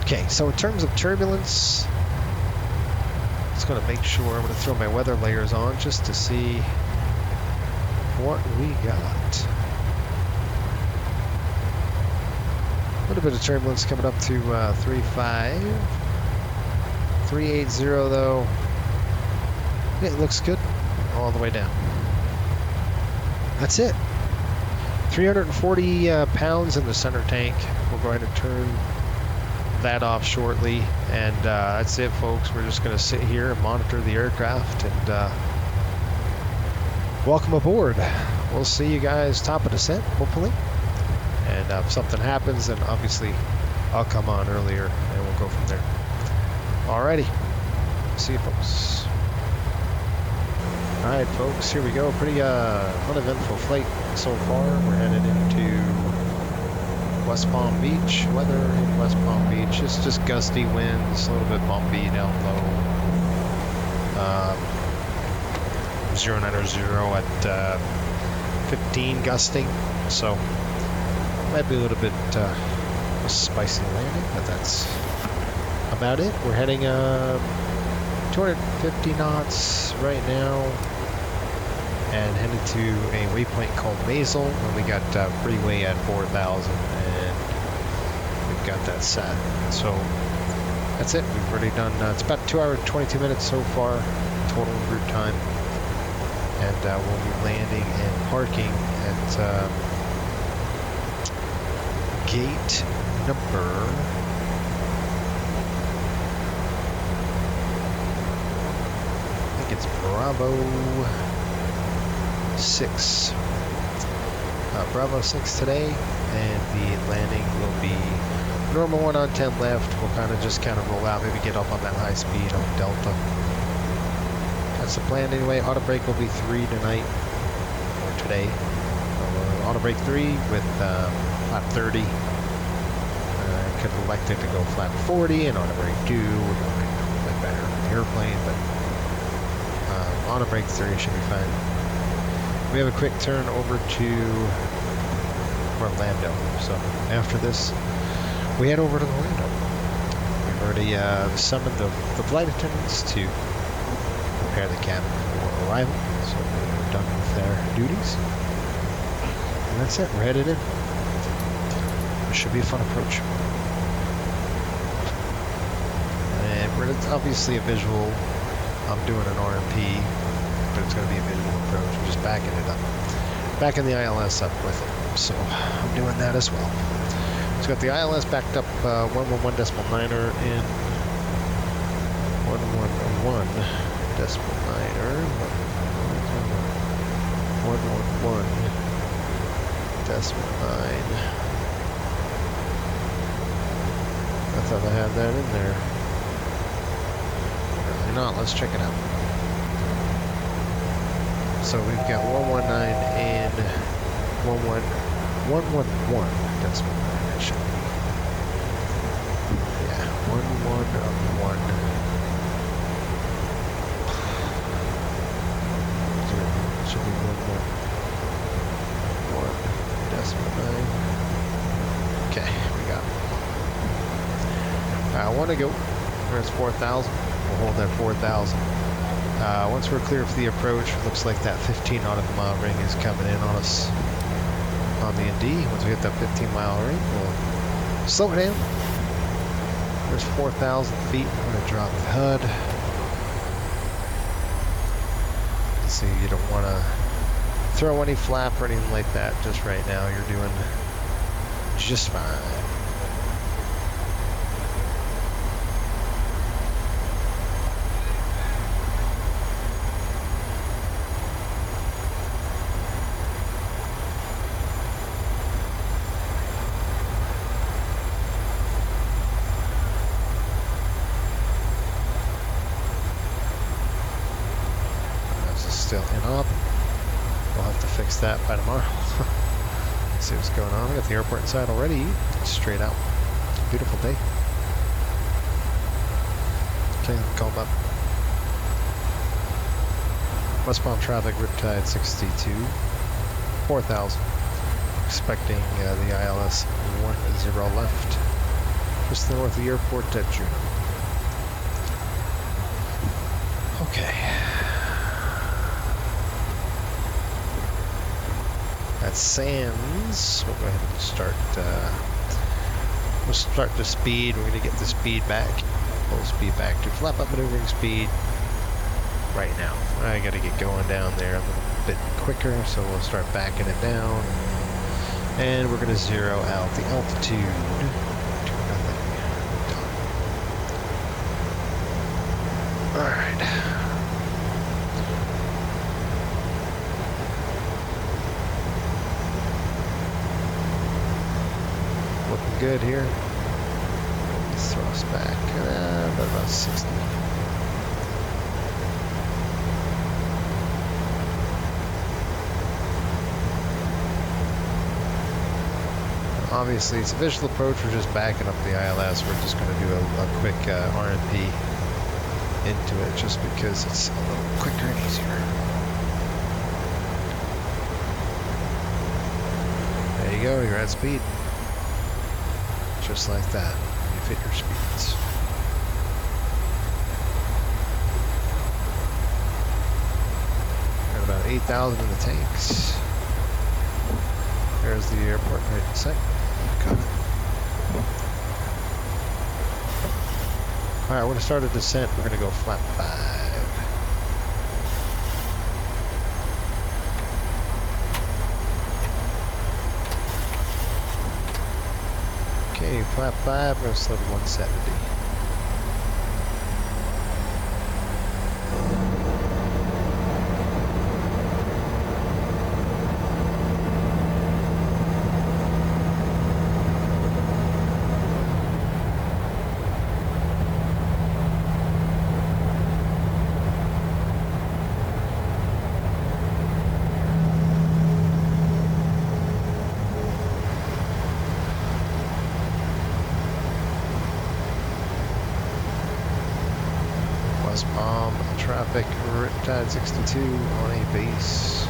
okay, so in terms of turbulence, just going to make sure, I'm going to throw my weather layers on just to see what we got. A little bit of turbulence coming up to 3.5. 380 though. It looks good all the way down. That's it. 340 pounds in the center tank. We'll go ahead and turn that off shortly, and that's it, folks. We're just going to sit here and monitor the aircraft, and welcome aboard. We'll see you guys top of descent, hopefully. And if something happens, then obviously I'll come on earlier and we'll go from there. Alrighty. See you, folks. Alright, folks, here we go. Pretty uneventful flight so far. We're headed into West Palm Beach. Weather in West Palm Beach. It's just gusty winds, a little bit bumpy down low. 090 at 15 gusting, so might be a little bit a spicy landing, but that's about it. We're heading 250 knots right now and headed to a waypoint called Mazel, and we got freeway at 4,000, and we've got that set. So that's it. We've already done, it's about 2 hours, 22 minutes so far, total route time. And we'll be landing and parking at gate number I think it's Bravo 6. Bravo 6 today, and the landing will be normal 1 on 10 left. We'll kind of roll out, maybe get up on that high speed on Delta. That's the plan anyway. Auto brake will be 3 tonight, or today. Auto brake 3 with flap 30. I could have elected to go flap 40 and auto brake 2. We're going a bit better on the airplane, but auto brake 3 should be fine. We have a quick turn over to Orlando. So after this, we head over to Orlando. We've already summoned the flight attendants to prepare the cabin for arrival, so they're done with their duties. And that's it, we're headed in. It should be a fun approach. And it's obviously a visual. I'm doing an RMP, but it's going to be a visual approach. I'm just backing it up. Backing the ILS up with it. So I'm doing that as well. So got the ILS backed up 111.9er in 111. Decimal 9er, 111 decimal 9. I thought I had that in there. Apparently not. Let's check it out. So we've got 119 and 111 decimal 9. That should be. Yeah, 111. Should be 1 decimal 9. Okay, we got it. 1 to go. There's 4,000. We'll hold that 4,000. Once we're clear for the approach, looks like that 15 nautical mile ring is coming in on us on the ND. Once we hit that 15 mile ring, we'll slow it down. There's 4,000 feet. We're going to drop the HUD. So you don't want to throw any flap or anything like that just right now. You're doing just fine. Still in up. We'll have to fix that by tomorrow. See what's going on. I got the airport inside already. Straight out. Beautiful day. Okay, call up. West Palm traffic, Riptide 62. 4,000. Expecting the ILS 10 left. Just north of the airport at Juneau. Okay. At Sands, we'll go ahead and start. We'll start the speed. We're going to get the speed back, full speed back to flap up maneuvering speed right now. I got to get going down there a little bit quicker, so we'll start backing it down, and we're going to zero out the altitude to nothing. All right. Good here. Let's throw us back about 60. Obviously, it's a visual approach. We're just backing up the ILS. We're just going to do a quick RNP into it just because it's a little quicker and easier. There you go, you're at speed. Just like that. You fit your speeds. Got about 8,000 in the tanks. There's the airport right in sight. Got it. Alright, we're going to start a descent. We're going to go flat 5. Okay, flat 5, we're going to slow to 170. Traffic, Riptide 62 on a base,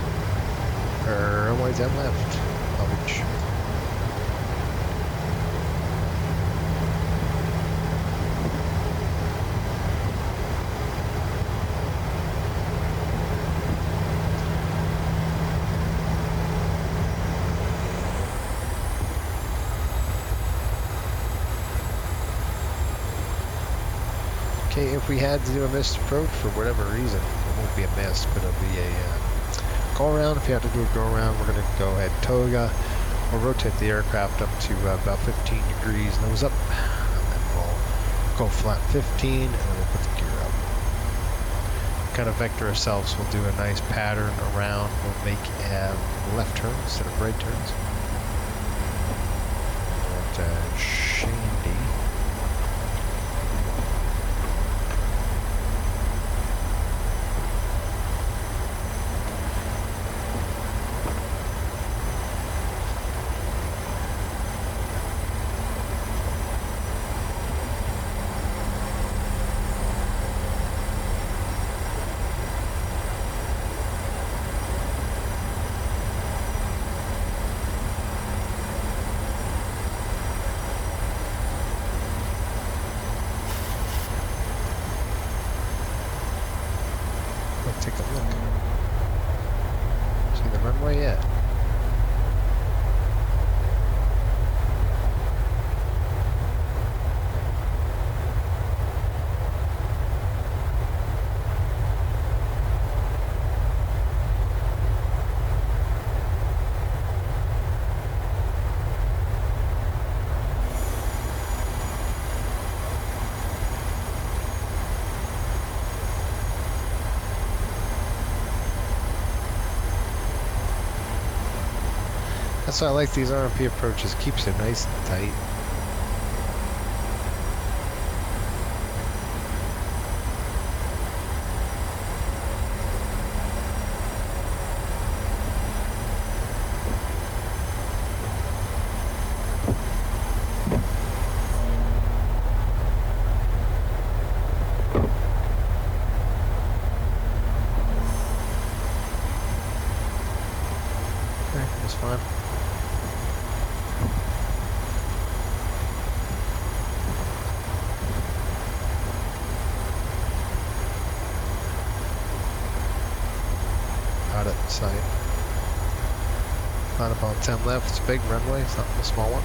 runway 10 left, Beach. Okay, if we had to do a missed approach for whatever reason, it won't be a miss, but it'll be a go around. If you have to do a go around, we're going to go ahead and toga. We'll rotate the aircraft up to about 15 degrees, nose up, and then we'll go flat 15, and then we'll put the gear up. Kind of vector ourselves. We'll do a nice pattern around. We'll make left turns instead of right turns. Shandy. Take a look. See the runway yet? That's why I like these RMP approaches. Keeps it nice and tight. Okay, that's fine. Out at sight. Not about 10 left. It's a big runway. It's not a small one.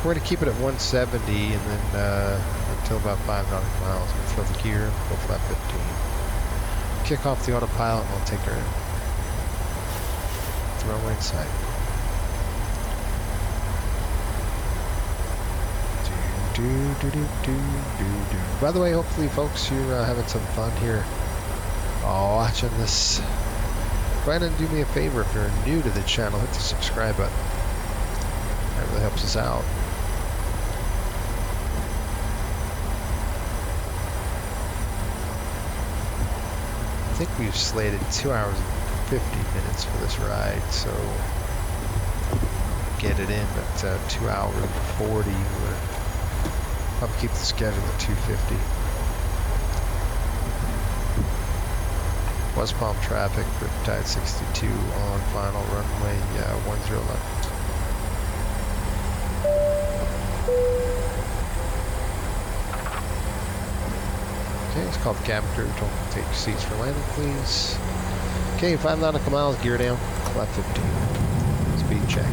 We're going to keep it at 170 and then until about 5 nautical miles. We'll throw the gear, go flat 15. Kick off the autopilot and we'll take her in. The runway in sight. By the way, hopefully, folks, you're having some fun here. Watching this. Go ahead and do me a favor. If you're new to the channel, hit the subscribe button. That really helps us out. I think we've slated 2 hours and 50 minutes for this ride, so get it in at 2 hours and 40. We'll probably keep the schedule at 250. West Palm traffic, Riptide 62 on final runway 10 left. Okay, it's called the cabin crew. Don't take your seats for landing, please. Okay, 5 nautical miles, gear down, left 15. Speed check.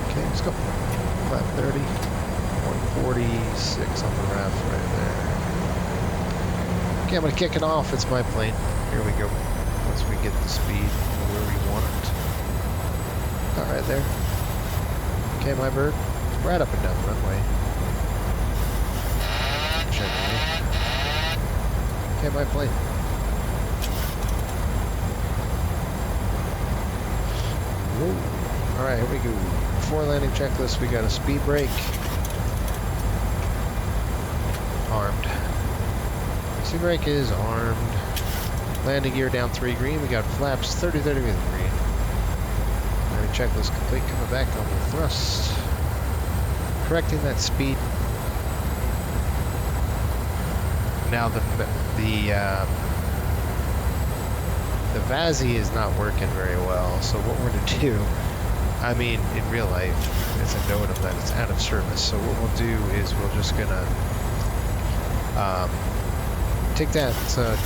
Okay, let's go. 530, 146 on the raft right there. Okay, I'm gonna kick it off. It's my plane. Here we go. Once we get the speed where we want it. All right, there. Okay, my bird. Right up and down the runway. Gently. Okay, my plane. Whoa. All right, here we go. Before landing checklist, we got a speed brake. Armed. Speed brake is armed. Landing gear down 3 green. We got flaps 30-30 with green. Landing checklist complete. Coming back on the thrust. Correcting that speed. Now the VASI is not working very well. So what we're gonna do, I mean, in real life, it's a NOTAM that it's out of service. So what we'll do is we're just gonna take that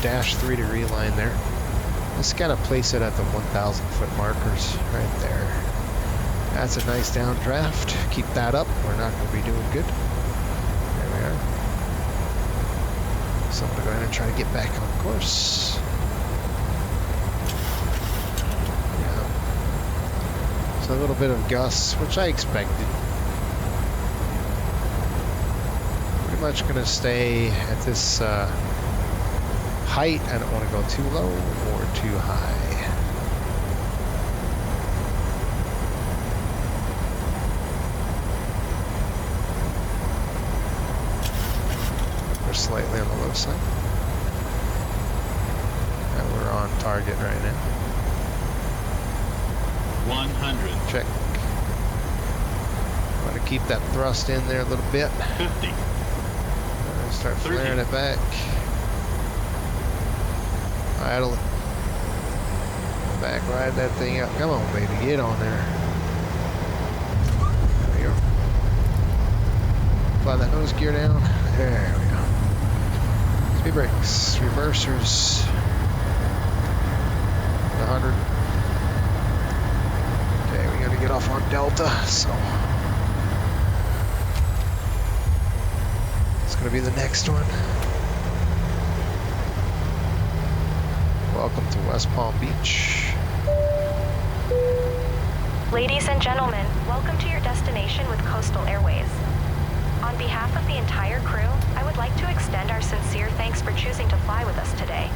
dash 3-degree line there. Just gotta place it at the 1,000 foot markers right there. That's a nice downdraft. Keep that up. We're not gonna be doing good. There we are. So I'm gonna go ahead and try to get back on course. Yeah. So a little bit of gusts, which I expected. Pretty much gonna stay at this height. I don't want to go too low or too high. We're slightly on the low side. And we're on target right now. 100. Check. Want to keep that thrust in there a little bit. 50. Start flaring it back. Idle it. Back, ride that thing up. Come on, baby, get on there. There we go. Apply that nose gear down. There we go. Speed brakes, reversers. 100. Okay, we gotta get off on Delta, so it's gonna be the next one. Welcome to West Palm Beach. Ladies and gentlemen, welcome to your destination with Coastal Airways. On behalf of the entire crew, I would like to extend our sincere thanks for choosing to fly with us today.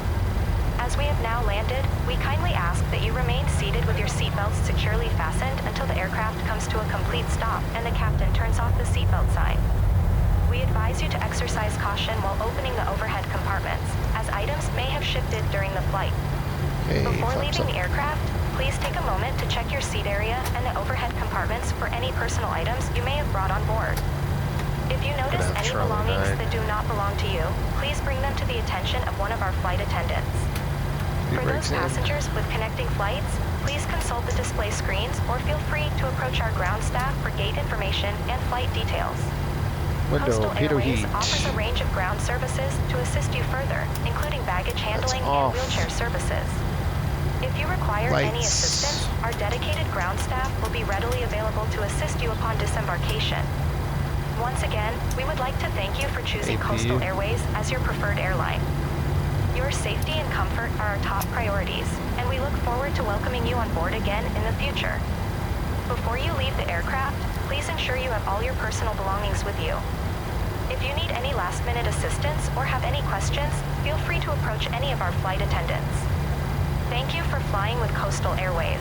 As we have now landed, we kindly ask that you remain seated with your seatbelts securely fastened until the aircraft comes to a complete stop and the captain turns off the seatbelt sign. We advise you to exercise caution while opening the overhead compartments, as items may have shifted during the flight. Okay, Before leaving up. the aircraft, please take a moment to check your seat area and the overhead compartments for any personal items you may have brought on board. If you notice any belongings that do not belong to you, please bring them to the attention of one of our flight attendants. For those passengers with connecting flights, please consult the display screens or feel free to approach our ground staff for gate information and flight details. Coastal Airways offers a range of ground services to assist you further, including baggage handling and wheelchair services. If you require any assistance, our dedicated ground staff will be readily available to assist you upon disembarkation. Once again, we would like to thank you for choosing Coastal Airways as your preferred airline. Your safety and comfort are our top priorities, and we look forward to welcoming you on board again in the future. Before you leave the aircraft, please ensure you have all your personal belongings with you. If you need any last-minute assistance or have any questions, feel free to approach any of our flight attendants. Thank you for flying with Coastal Airways.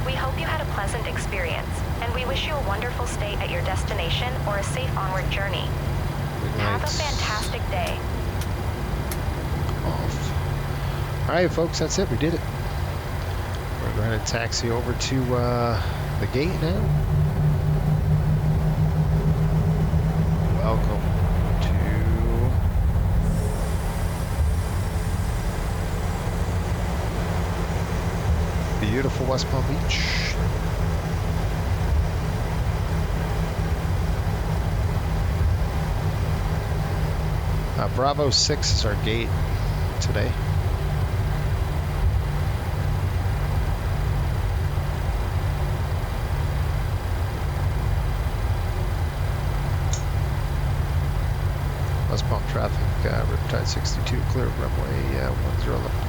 We hope you had a pleasant experience, and we wish you a wonderful stay at your destination or a safe onward journey. Have a fantastic day. Off. All right, folks, that's it. We did it. We're going to taxi over to the gate now. Welcome to beautiful West Palm Beach. Bravo 6 is our gate today. West Palm traffic, Riptide 62, clear of runway 10 left.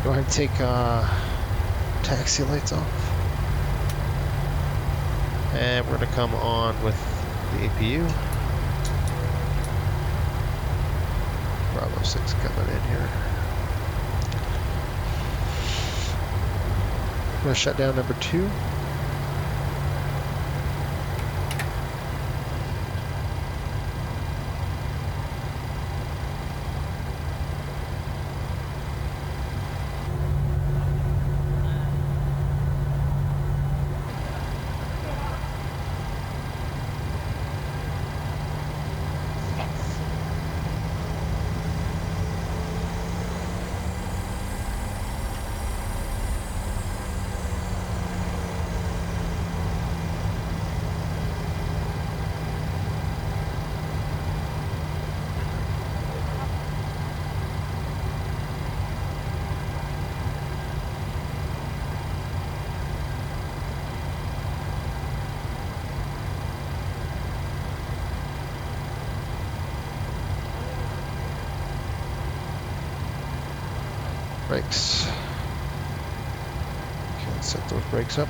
Go ahead and take taxi lights off. And we're going to come on with the APU. Bravo 6 coming in here. I'm going to shut down number 2. Brakes. Okay, let's set those brakes up.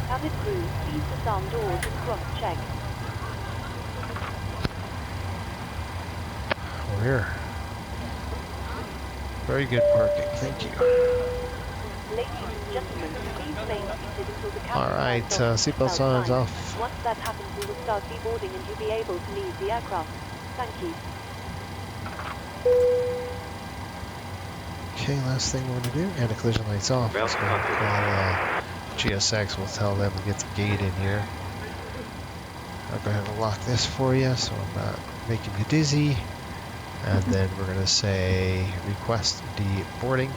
Cabin crew, please disarm doors and cross-check. We're here. Very good parking, thank you. Ladies and gentlemen, please remain seated until the cabin Alright, seatbelt signs off. Once that happens, we will start deboarding and you'll be able to leave the aircraft. Thank you. Okay, last thing we're going to do, and the collision lights off. Let's go call GSX, we'll tell them to get the gate in here. I'll go ahead and lock this for you so I'm not making you dizzy. And then we're going to say request deboarding.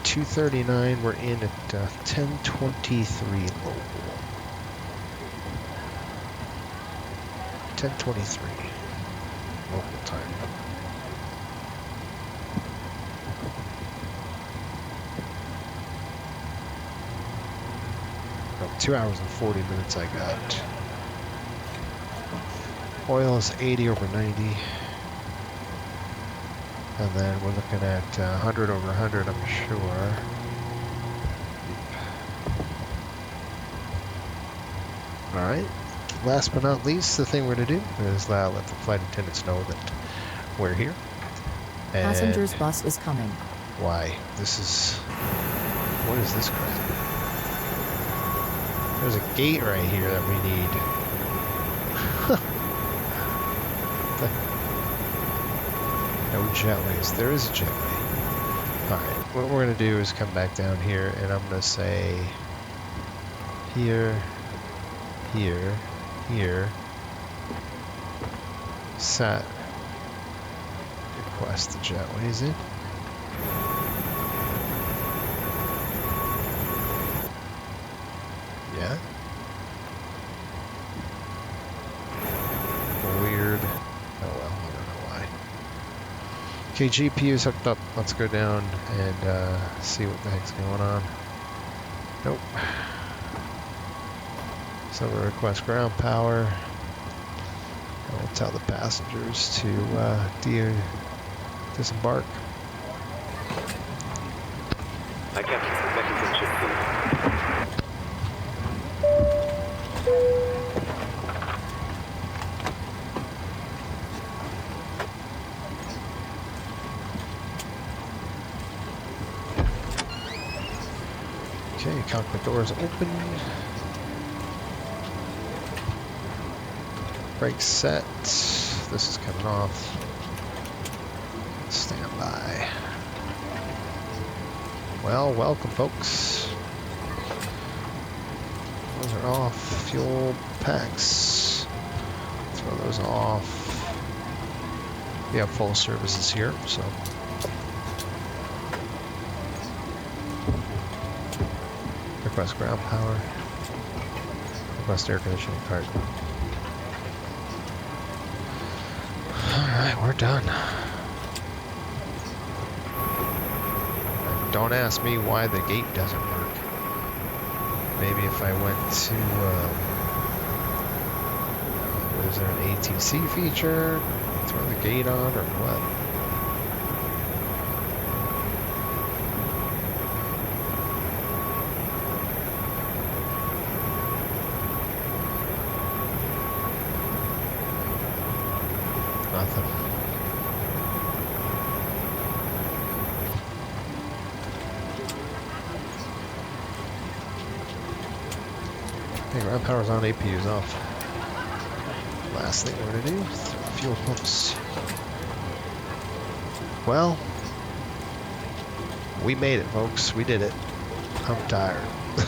2:39, we're in at 10:23 local. 10:23 local time. About 2 hours and 40 minutes I got. Oil is 80 over 90. And then we're looking at 100 over 100, I'm sure. Alright, last but not least, the thing we're going to do is let the flight attendants know that we're here. And passenger's bus is coming. Why? This is... What is this crap? There's a gate right here that we need. No jetways. There is a jetway. Alright, what we're going to do is come back down here, and I'm going to say here, here, here, set, request the jetways in. Yeah. Weird. Oh well, I don't know why. Okay, GPU is hooked up. Let's go down and see what the heck's going on. Nope. So we request ground power. I'll tell the passengers to disembark. Captain, second wind shear, please. Okay, cockpit doors open. Brakes set. This is coming off. Stand by. Well, welcome, folks. Those are off. Fuel packs. Throw those off. We have full services here, so. Request ground power. Request air conditioning part. Alright, we're done. And don't ask me why the gate doesn't work. Maybe if I went to, is there an ATC feature? Throw the gate on or what? Nothing. Okay, ground power's on, APU's off. Last thing we're gonna do, fuel pumps. Well, we made it, folks. We did it. I'm tired.